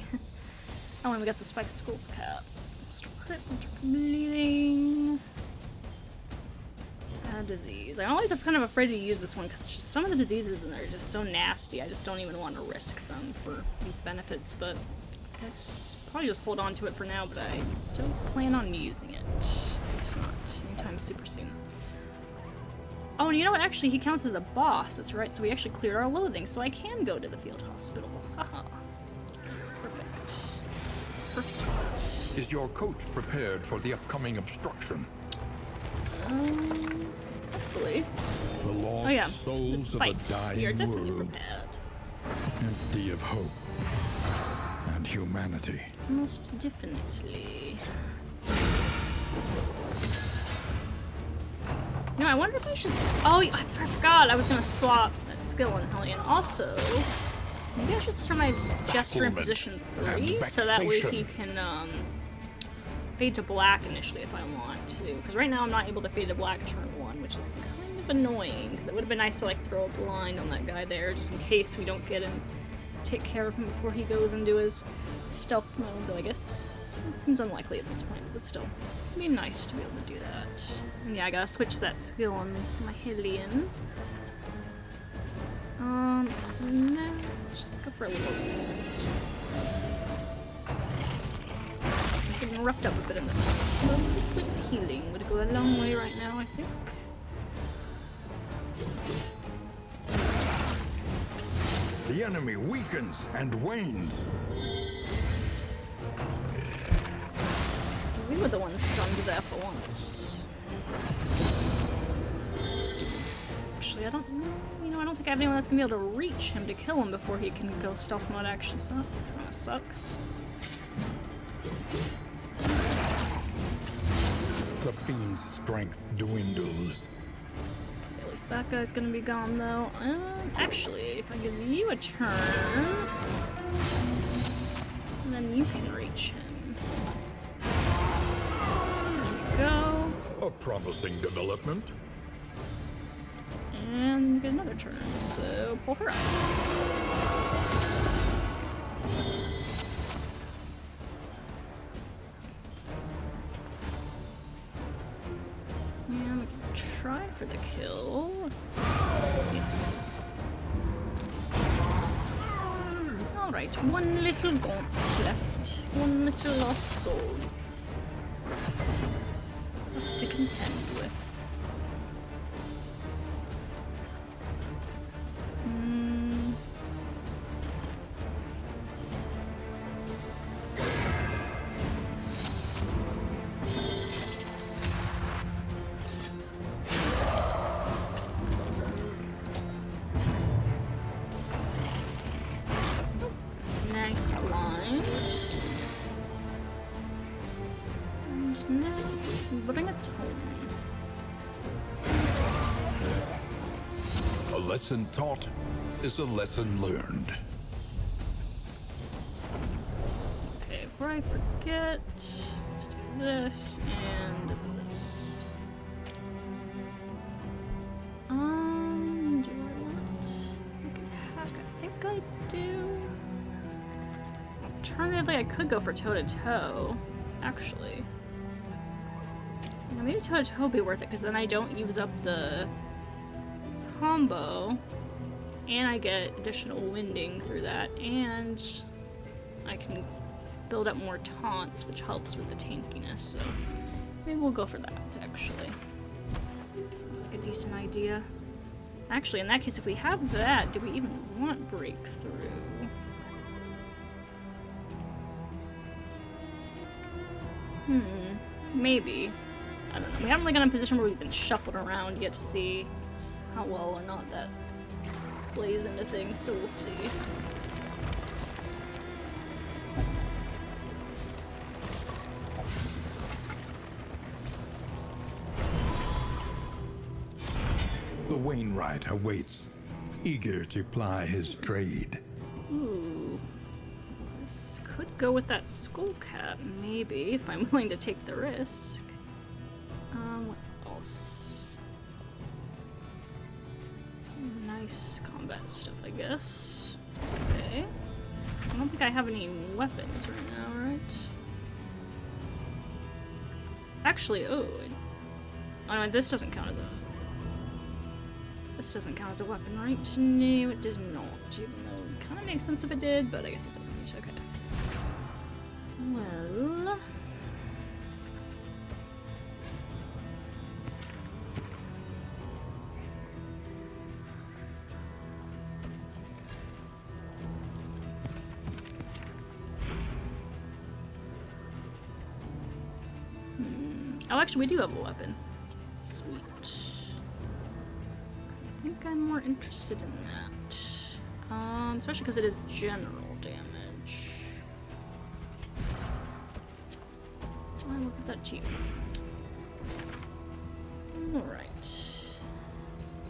[SPEAKER 1] Oh, and we got the Spike Skulls cap. Just crit, bleeding. Disease. I'm always kind of afraid to use this one because just some of the diseases in there are just so nasty. I just don't even want to risk them for these benefits, but I guess probably just hold on to it for now, but I don't plan on using it. It's not anytime super soon. Oh, and you know what? Actually, he counts as a boss. That's right. So we actually cleared our loathing, so I can go to the field hospital. Haha. Perfect. Perfect.
[SPEAKER 3] Is your coach prepared for the upcoming obstruction?
[SPEAKER 1] Hopefully.
[SPEAKER 3] The lost
[SPEAKER 1] Oh yeah,
[SPEAKER 3] souls
[SPEAKER 1] let's
[SPEAKER 3] of a
[SPEAKER 1] fight.
[SPEAKER 3] dying
[SPEAKER 1] We are definitely
[SPEAKER 3] world,
[SPEAKER 1] prepared.
[SPEAKER 3] empty of hope and humanity.
[SPEAKER 1] Most definitely. No, I wonder if I should. Oh, I forgot. I was gonna swap that skill in Hellion. Also, maybe I should start my Jester in position 3, so that way he can fade to black initially if I want to. Because right now I'm not able to fade to black turn 1, which is kind of annoying. Because it would have been nice to like throw a blind on that guy there, just in case we don't get him. Take care of him before he goes into his stealth mode, though I guess it seems unlikely at this point, but still. It'd be nice to be able to do that. And yeah, I gotta switch that skill on my Hellion. No, let's just go for a Locus. been roughed up a bit in the past, so a little bit of healing would go a long way right now, I think.
[SPEAKER 3] The enemy weakens and wanes.
[SPEAKER 1] We were the ones stunned there for once. Actually, I don't know. You know, I don't think I have anyone that's gonna be able to reach him to kill him before he can go stealth mode action, so that kinda sucks.
[SPEAKER 3] The fiend's strength dwindles.
[SPEAKER 1] At least that guy's gonna be gone, though. Actually, if I give you a turn, then you can reach him. There we go.
[SPEAKER 3] A promising development.
[SPEAKER 1] And get another turn, so pull her up. And try for the kill. Yes. Alright, one little gaunt left. One little lost soul. Left to contend with. Nice blind. And now, bring it home.
[SPEAKER 3] A lesson taught is a lesson learned.
[SPEAKER 1] Okay, before I forget, let's do this and this. Do I want Wicked Hack? I think I do. Alternatively, I could go for toe-to-toe, actually. You know, maybe toe-to-toe would be worth it, because then I don't use up the combo, and I get additional winding through that, and I can build up more taunts, which helps with the tankiness, so maybe we'll go for that, actually. Seems like a decent idea. Actually, in that case, if we have that, do we even want breakthrough? Maybe. I don't know. We haven't really gotten in a position where we've been shuffled around yet to see how well or not that plays into things, so we'll see.
[SPEAKER 3] The Wainwright awaits, eager to ply his trade.
[SPEAKER 1] Ooh. This could go with that skull cap, maybe, if I'm willing to take the risk. What else? Some nice combat stuff, I guess. Okay. I don't think I have any weapons right now, right? Actually, oh no, this doesn't count as a... This doesn't count as a weapon, right? No, it does not. Even though it kind of makes sense if it did, but I guess it doesn't. Okay. Well... Oh, actually, we do have a weapon. Sweet. I think I'm more interested in that. Especially because it is general damage. I'll look at that too. Alright.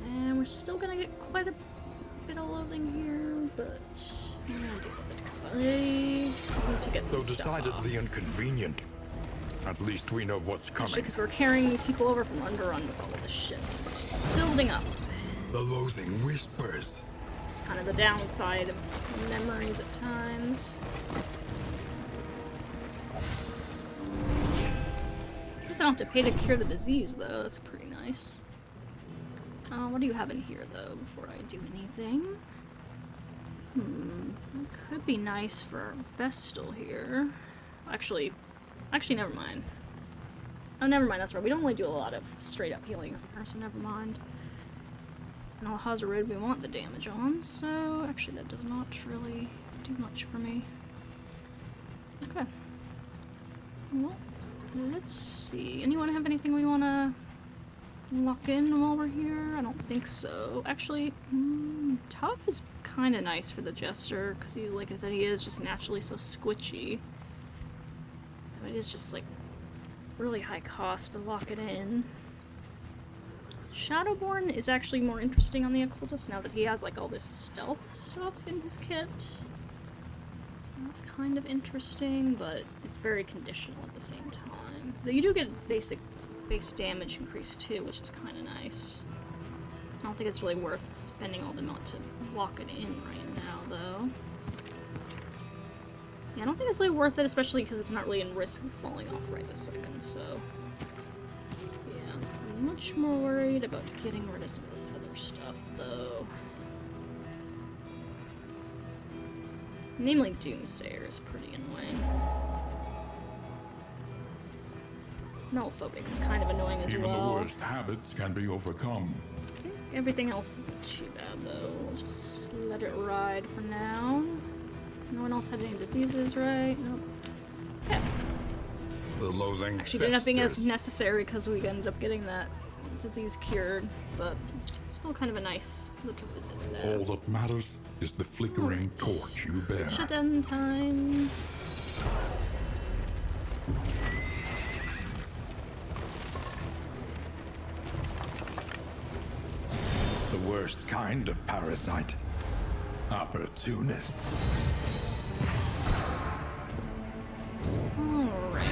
[SPEAKER 1] And we're still gonna get quite a bit of loathing here, but I'm gonna deal with it because I need to get some stuff off.
[SPEAKER 3] Decidedly inconvenient. At least we know what's coming.
[SPEAKER 1] Especially because we're carrying these people over from Underrun with all of this shit. It's just building up.
[SPEAKER 3] The loathing whispers.
[SPEAKER 1] It's kind of the downside of memories at times. I guess I don't have to pay to cure the disease, though. That's pretty nice. What do you have in here, though, before I do anything? It could be nice for Vestal here. Actually, Actually, never mind. Oh, never mind, that's right. We don't really do a lot of straight-up healing on her, so never mind. And Al-Hazard we want the damage on, so actually that does not really do much for me. Okay. Well, let's see. Anyone have anything we want to lock in while we're here? I don't think so. Actually, tough is kind of nice for the Jester, because he, like I said, he is just naturally so squishy. But it is just, like, really high cost to lock it in. Shadowborn is actually more interesting on the Occultist now that he has, like, all this stealth stuff in his kit. So that's kind of interesting, but it's very conditional at the same time. Though you do get base damage increase too, which is kind of nice. I don't think it's really worth spending all the amount to lock it in right now, though. Yeah, I don't think it's really worth it, especially because it's not really in risk of falling off right this second, so... yeah, I'm much more worried about getting rid of some of this other stuff, though. Namely, Doomsayer is pretty annoying. Malephobic's kind of annoying as
[SPEAKER 4] Even
[SPEAKER 1] well.
[SPEAKER 4] the worst habits can be overcome.
[SPEAKER 1] I think everything else isn't too bad, though. We'll just let it ride for now. No one else had any diseases, right? Nope. Yeah.
[SPEAKER 3] The loathing
[SPEAKER 1] Actually, did nothing as
[SPEAKER 3] festers.
[SPEAKER 1] necessary because we ended up getting that disease cured, but still kind of a nice little visit to that.
[SPEAKER 4] All that matters is the flickering
[SPEAKER 1] Alright.
[SPEAKER 4] torch you bear.
[SPEAKER 1] Shutdown time.
[SPEAKER 2] The worst kind of parasite. Opportunists.
[SPEAKER 1] Alright.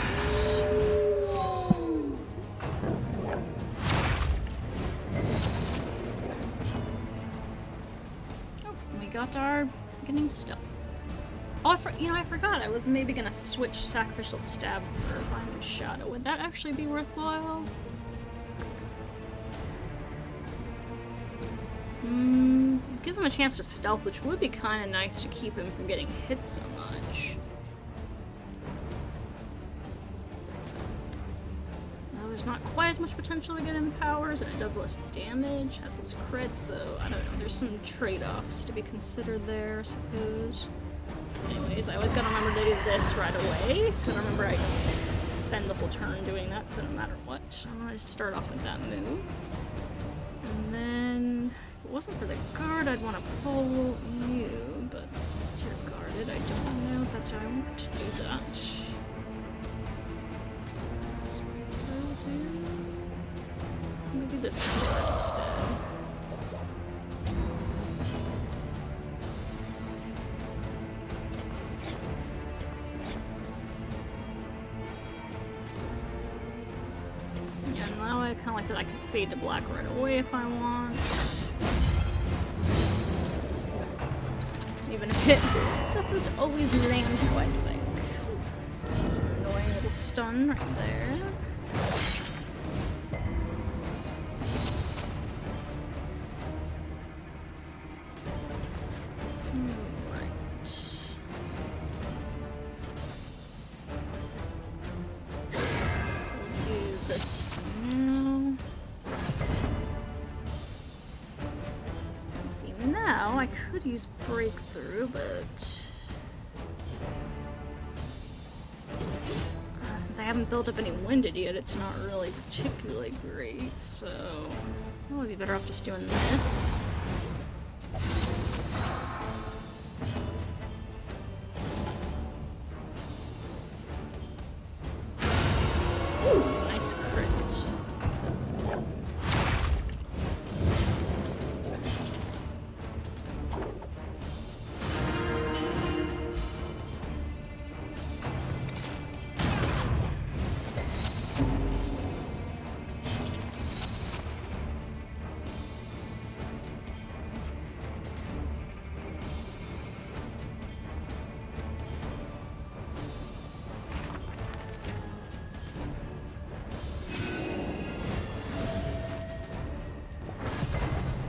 [SPEAKER 1] Oh, we got our beginning stealth. Oh, I forgot. I was maybe gonna switch Sacrificial Stab for Binding Shadow. Would that actually be worthwhile? Give him a chance to stealth, which would be kind of nice to keep him from getting hit so much. Now, there's not quite as much potential to get him powers, and it does less damage, has less crit, so I don't know. There's some trade-offs to be considered there, I suppose. Anyways, I always gotta remember to do this right away. Gotta remember I spend the whole turn doing that, so no matter what, I'm gonna start off with that move. And then, if it wasn't for the guard, I'd want to pull you, but since you're guarded, I don't know that I want to do that. So I'll do... I'm gonna do this instead. Yeah, now I kind of like that I can fade to black right away if I want. Even if it doesn't always land how I think. That's an annoying little stun right there. Right. So we'll do this for now. Let's see, now I could use Breakthrough, but since I haven't built up any Winded yet, it's not really particularly great, so I would be better off just doing this. Ooh, nice crit.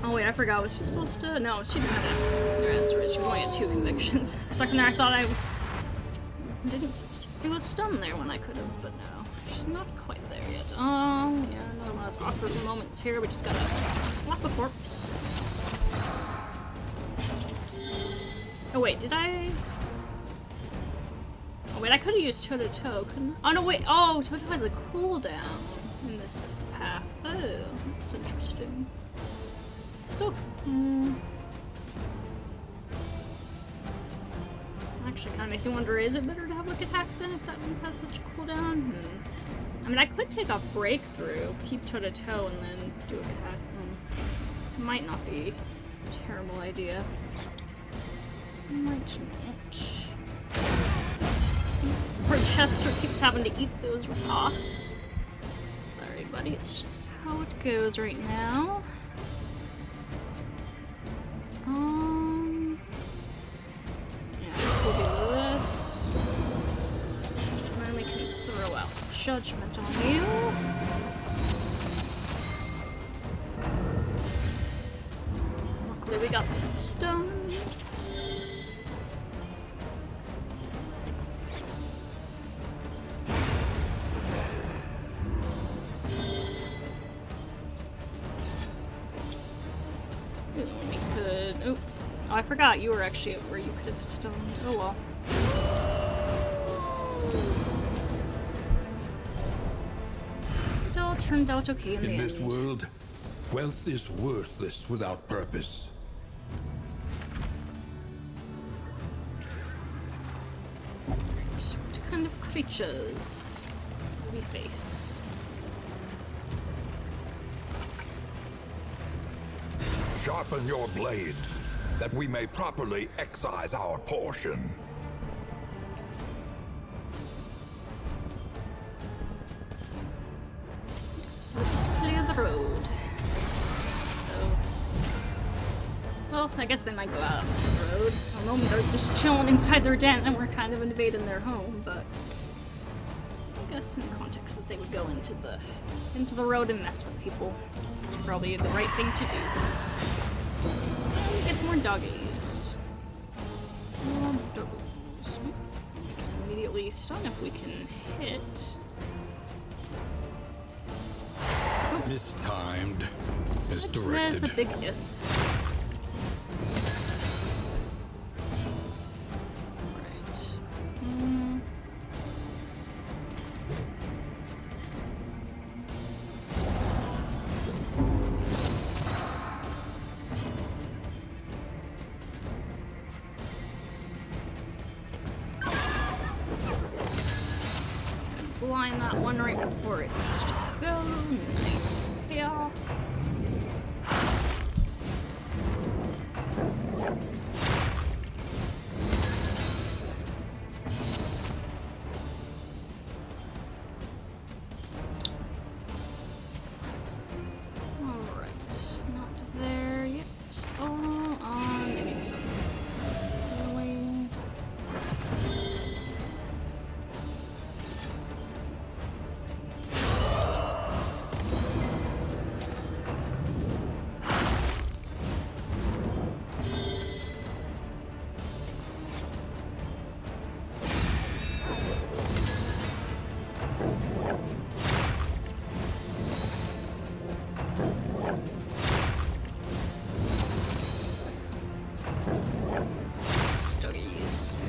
[SPEAKER 1] Oh wait, I forgot. Was she supposed to? No, she didn't have that. Yeah, that's right. She only had 2 convictions. For a second there, I thought I didn't do a stun there when I could have, but no. She's not quite there yet. Oh, yeah, another one of those awkward moments here. We just gotta slap a corpse. Oh wait, did I? Oh wait, I could have used toe-to-toe, couldn't I? Oh no, wait, oh, toe-to-toe has a cooldown in this path. Oh, that's interesting. So, actually kind of makes me wonder, is it better to have like attack then if that one has such a cooldown? I mean, I could take off breakthrough, keep toe-to-toe, and then do attack. Might not be a terrible idea. Might not. Poor Chester keeps having to eat those costs. Sorry, buddy, it's just how it goes right now. Yeah, this will do this. So then we can throw out Judgment on you. Luckily we got the stun. Oh, I forgot you were actually where you could have stoned. Oh well. It all turned out okay in the end.
[SPEAKER 3] In this world, wealth is worthless without purpose.
[SPEAKER 1] What kind of creatures do we face?
[SPEAKER 3] Sharpen your blades, that we may properly excise our portion.
[SPEAKER 1] Yes, let's clear the road. Oh. Well, I guess they might go out onto the road. For a moment, they're just chilling inside their den and we're kind of invading their home, but I guess in context that they would go into the road and mess with people. It's probably the right thing to do. And get more doggies. More doggies. We can immediately stun if we can hit.
[SPEAKER 3] Mistimed, as
[SPEAKER 1] Oops,
[SPEAKER 3] directed.
[SPEAKER 1] that's a big if. Right. Blind that one right before it needs to go. Nice payoff. Alright, not there yet. Oh, maybe some healing. Stuggies.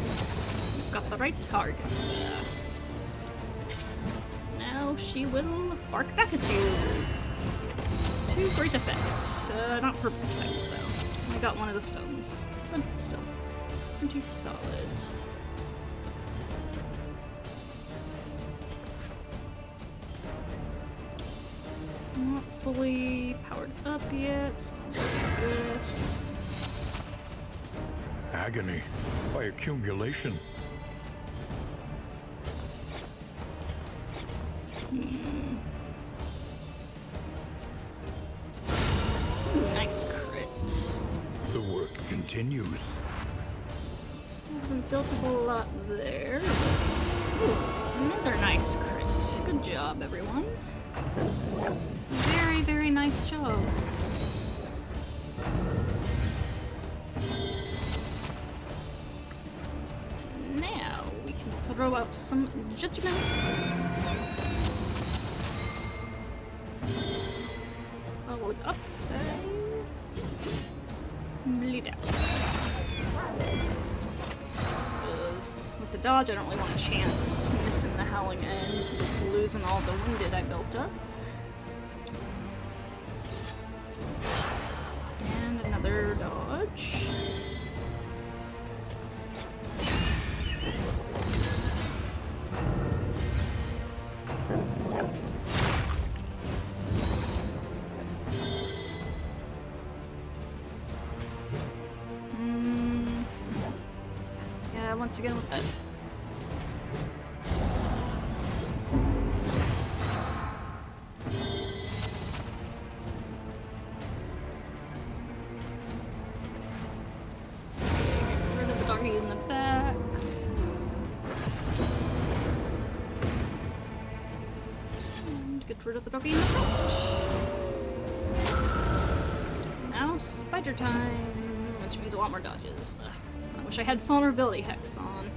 [SPEAKER 1] Got the right target there. Now she will bark back at you. To great effect. Not perfect effect, though. I got one of the stones. But still, pretty solid. Not fully powered up yet, so I'll just do this.
[SPEAKER 3] Agony by accumulation.
[SPEAKER 1] Nice crit.
[SPEAKER 3] The work continues.
[SPEAKER 1] Still rebuildable a lot there. Ooh, another nice crit. Good job, everyone. Very, very nice job. now we can throw out some judgment. Forward up. Bleed out. Because with the dodge, I don't really want a chance missing the howling end, just losing all the winded I built up. And another dodge. Once again with that. Get rid of the doggy in the back. And get rid of the doggy in the front. Now spider time, which means a lot more dodges. I wish I had vulnerability hex on,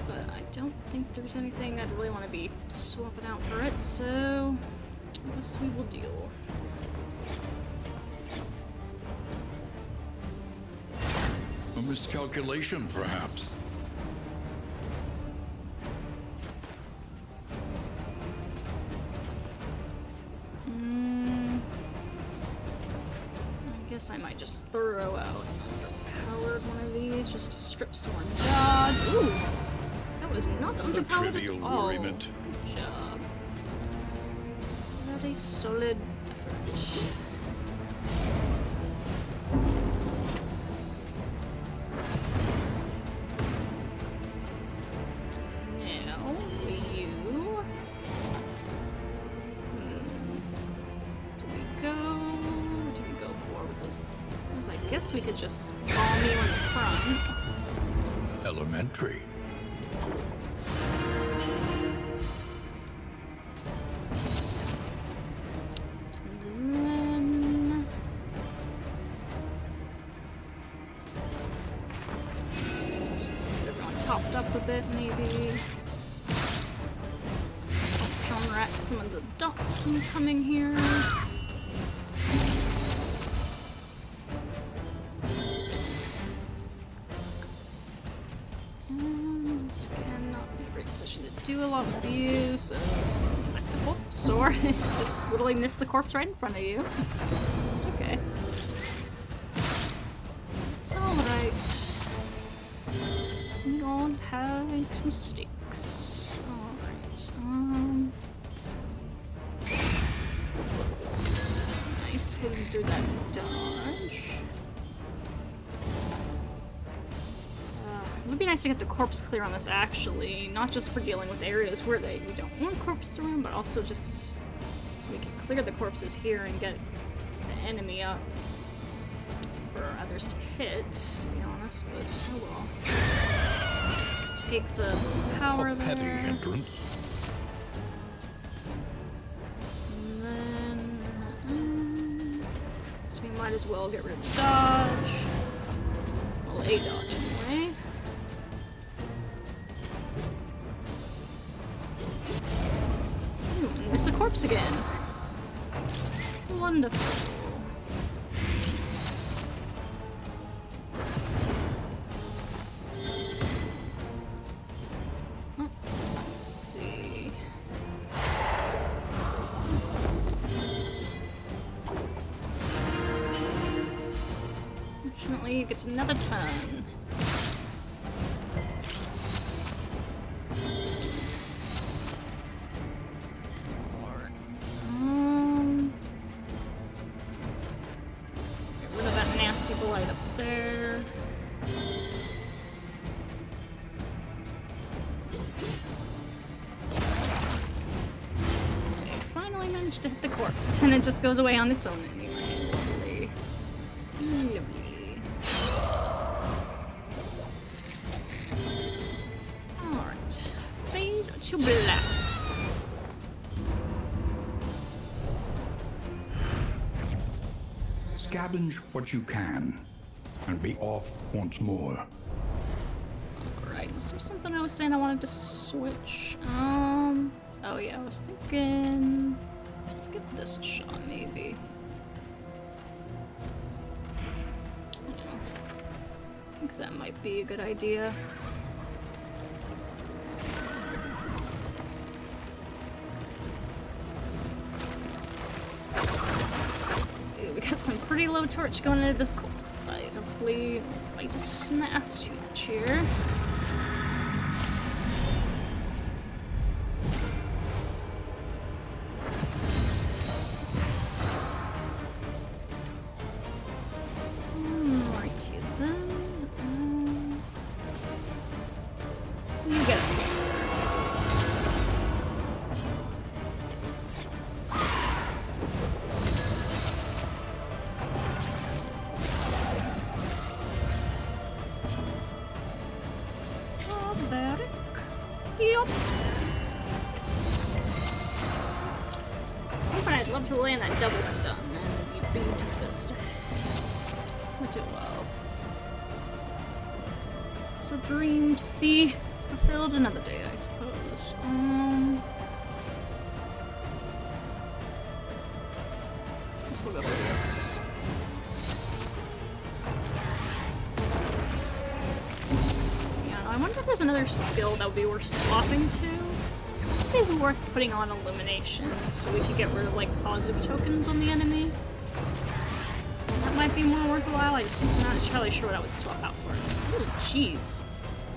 [SPEAKER 1] but I don't think there's anything I'd really want to be swapping out for it, so I guess we will deal.
[SPEAKER 4] A miscalculation, perhaps.
[SPEAKER 1] I guess I might just throw out one of these just to strip some more dodge. Ooh! That was not underpowered
[SPEAKER 4] trivial
[SPEAKER 1] at all.
[SPEAKER 4] worriment.
[SPEAKER 1] Good job. Very solid effort. Now, you... Do we go for with those? I guess we could just bomb you in the front.
[SPEAKER 3] Elementary.
[SPEAKER 1] And then... just get everyone topped up a bit, maybe. Counteract some of the dots incoming here. Do a lot of you, so oh, sorry, just literally missed the corpse right in front of you. It's okay. It's alright. We all have mistakes. Alright, nice hitting through that dodge. It would be nice to get the corpse clear on this, actually, not just for dealing with areas where we don't want corpses around, but also just so we can clear the corpses here and get the enemy up for others to hit, to be honest, but oh well. Just take the power there.
[SPEAKER 3] Heavy entrance.
[SPEAKER 1] And then... so we might as well get rid of the dodge. Well, a dodge anyway. Miss a corpse again. Wonderful. Let's see. Fortunately, it gets another turn. Light up there. Okay, finally managed to hit the corpse, and it just goes away on its own anyway. Lovely. Lovely. Alright. Fade to black.
[SPEAKER 2] Scavenge what you can, and be off once more.
[SPEAKER 1] Alright. Was there something I was saying I wanted to switch? Oh yeah, I was thinking... Let's give this a shot, maybe. Yeah. I think that might be a good idea. Ooh, we got some pretty low torch going into this cultist fight. Hopefully, I just didn't ask too much here. Righty then. You get it. Yup. Something I'd love to land that double stun, man. It'd be beautiful. Would do well. Just a dream to see fulfilled another day, I suppose. Guess we'll go for this. I wonder if there's another skill that would be worth swapping to. Maybe worth putting on Illumination so we could get rid of like positive tokens on the enemy. That might be more worthwhile. I'm not entirely sure what I would swap out for. Oh jeez.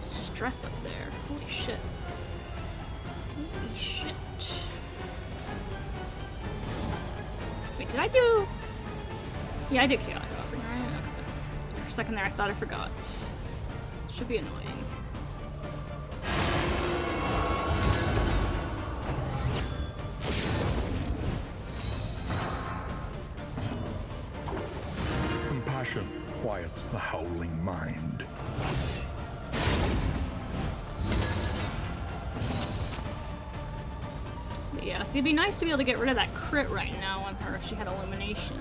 [SPEAKER 1] Stress up there. Holy shit. Holy shit. Wait, did I do... Yeah, I did chaotic offering, right? Okay. For a second there I thought I forgot. Should be annoying.
[SPEAKER 3] Compassion quiets the howling mind.
[SPEAKER 1] But yeah, so it'd be nice to be able to get rid of that crit right now on her if she had Illumination.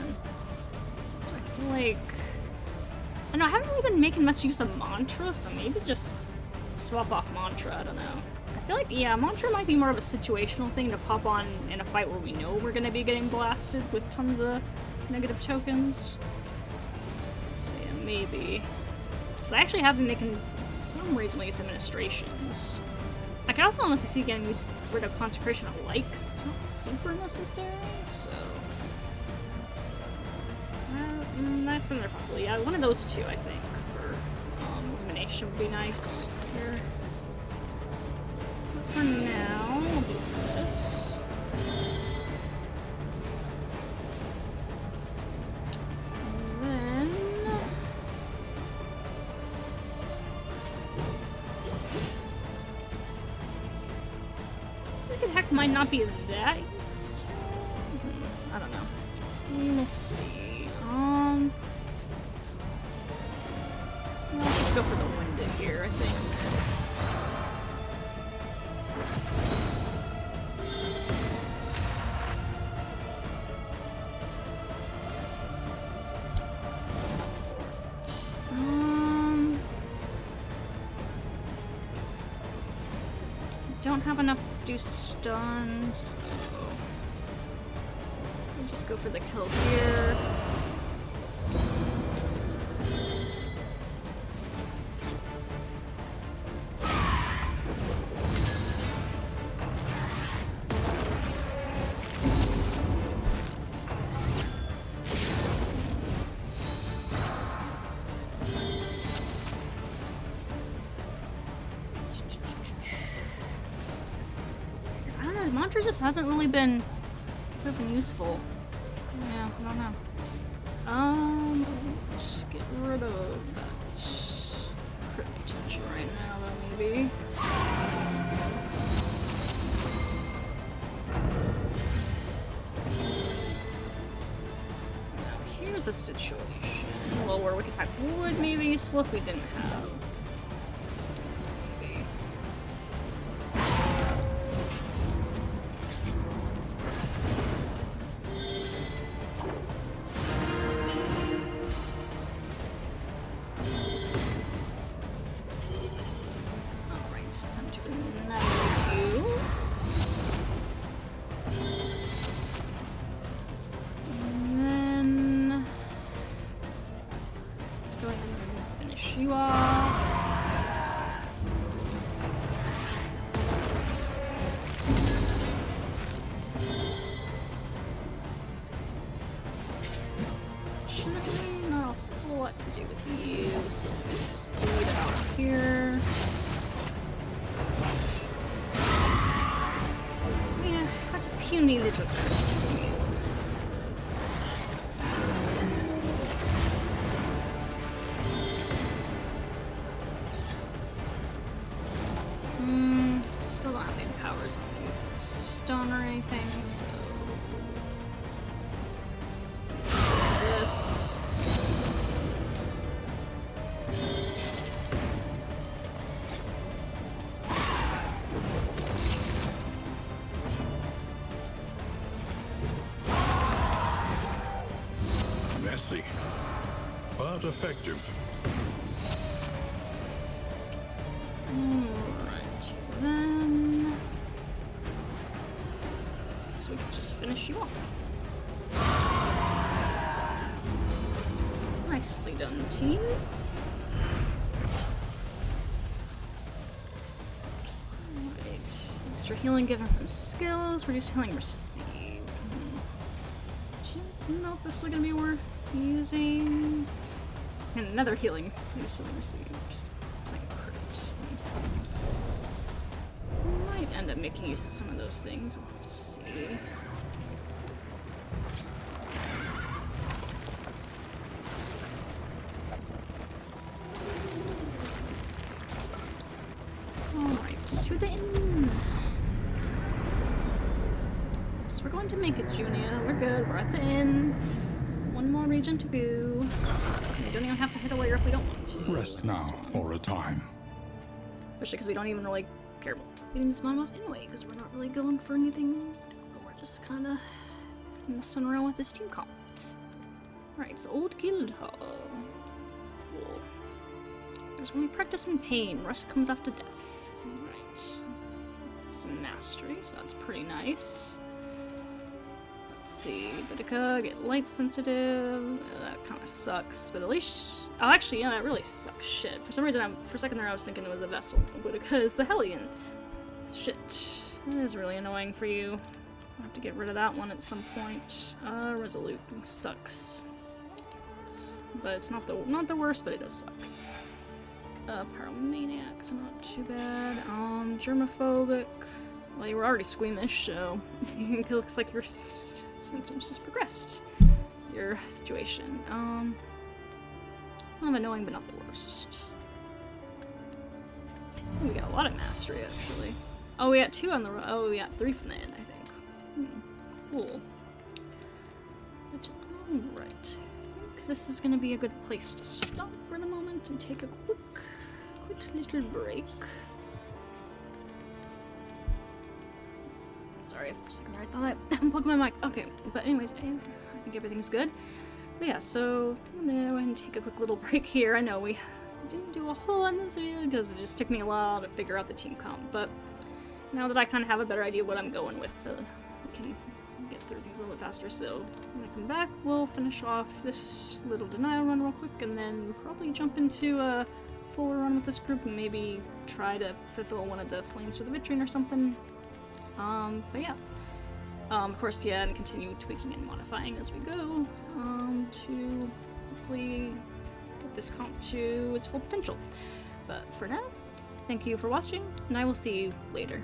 [SPEAKER 1] So I feel like... I don't know, I haven't really been making much use of Mantra, so maybe just swap off Mantra, I don't know. I feel like, yeah, Mantra might be more of a situational thing to pop on in a fight where we know we're gonna be getting blasted with tons of negative tokens. So yeah, maybe. Because I actually have been making some reasonable use of administrations. I can also honestly see getting rid of Consecration of Light, because it's not super necessary, so... that's another possibility. Yeah, one of those two, I think, for Illumination would be nice here. But for now, we'll do this. And then... This wicked heck might not be that useful. I don't know. Let's see. Let's just go for the winded here, I think. Don't have enough to do stuns, so we'll just go for the kill here. Mantra just hasn't really been useful. Yeah, I don't know. Let's get rid of that crit potential right now, though, maybe. Now, here's a situation. Well, where Wicked Pack would maybe be useful if we didn't have. So maybe. 92. And then let's go ahead and finish you off. Fortunately, not a whole lot to do with you, so let's just bleed out here. Yeah, that's a puny little crit for you. Still don't have any powers on you for stun or anything, so this.
[SPEAKER 3] Messy, but effective.
[SPEAKER 1] Alright, then so we can just finish you off. Nicely done, team. Alright. Extra healing given from skills, reduced healing received. I don't know if this is gonna be worth using. And another healing, reduced healing received. Just like crit. Might end up making use of some of those things. We'll have to see. Alright, to the inn. So we're going to make it, Junia. We're good. We're at the inn. One more region to go. We don't even have to hit a layer if we don't want to.
[SPEAKER 4] Rest now for a time.
[SPEAKER 1] Especially because we don't even really care about feeding this monoboss anyway, because we're not really going for anything. We're just kind of messing around with this team comp. Right, the old guild hall. Cool. There's only practice and pain. Rest comes after death. Right. Some mastery, so that's pretty nice. Let's see. Boudica, get light sensitive. That kind of sucks, but at least. Oh, actually, yeah, that really sucks. Shit. For some reason, for a second there, I was thinking it was the vestal. Boudica is the Hellion. Shit. That is really annoying for you. I'll have to get rid of that one at some point. Resolute sucks. But it's not the worst, but it does suck. Pyromaniac's not too bad. Germophobic. Well, you were already squeamish, so it looks like your symptoms just progressed. Your situation. Kind of annoying, but not the worst. Ooh, we got a lot of mastery, actually. Oh, we got 2 on the road. Oh, we got 3 from the end, I think. Cool. But, alright. I think this is gonna be a good place to stop for the moment and take a quick little break. Sorry, for a second there, I thought I unplugged my mic. Okay, but anyways, I think everything's good. But yeah, so I'm gonna go ahead and take a quick little break here. I know we didn't do a whole lot in this video because it just took me a while to figure out the team comp, but now that I kind of have a better idea what I'm going with, we can get through things a little bit faster. So when I come back, we'll finish off this little denial run real quick, and then probably jump into a full run with this group and maybe try to fulfill one of the flames for the vitrine or something. But yeah. Of course, yeah, and continue tweaking and modifying as we go, to hopefully get this comp to its full potential. But for now, thank you for watching, and I will see you later.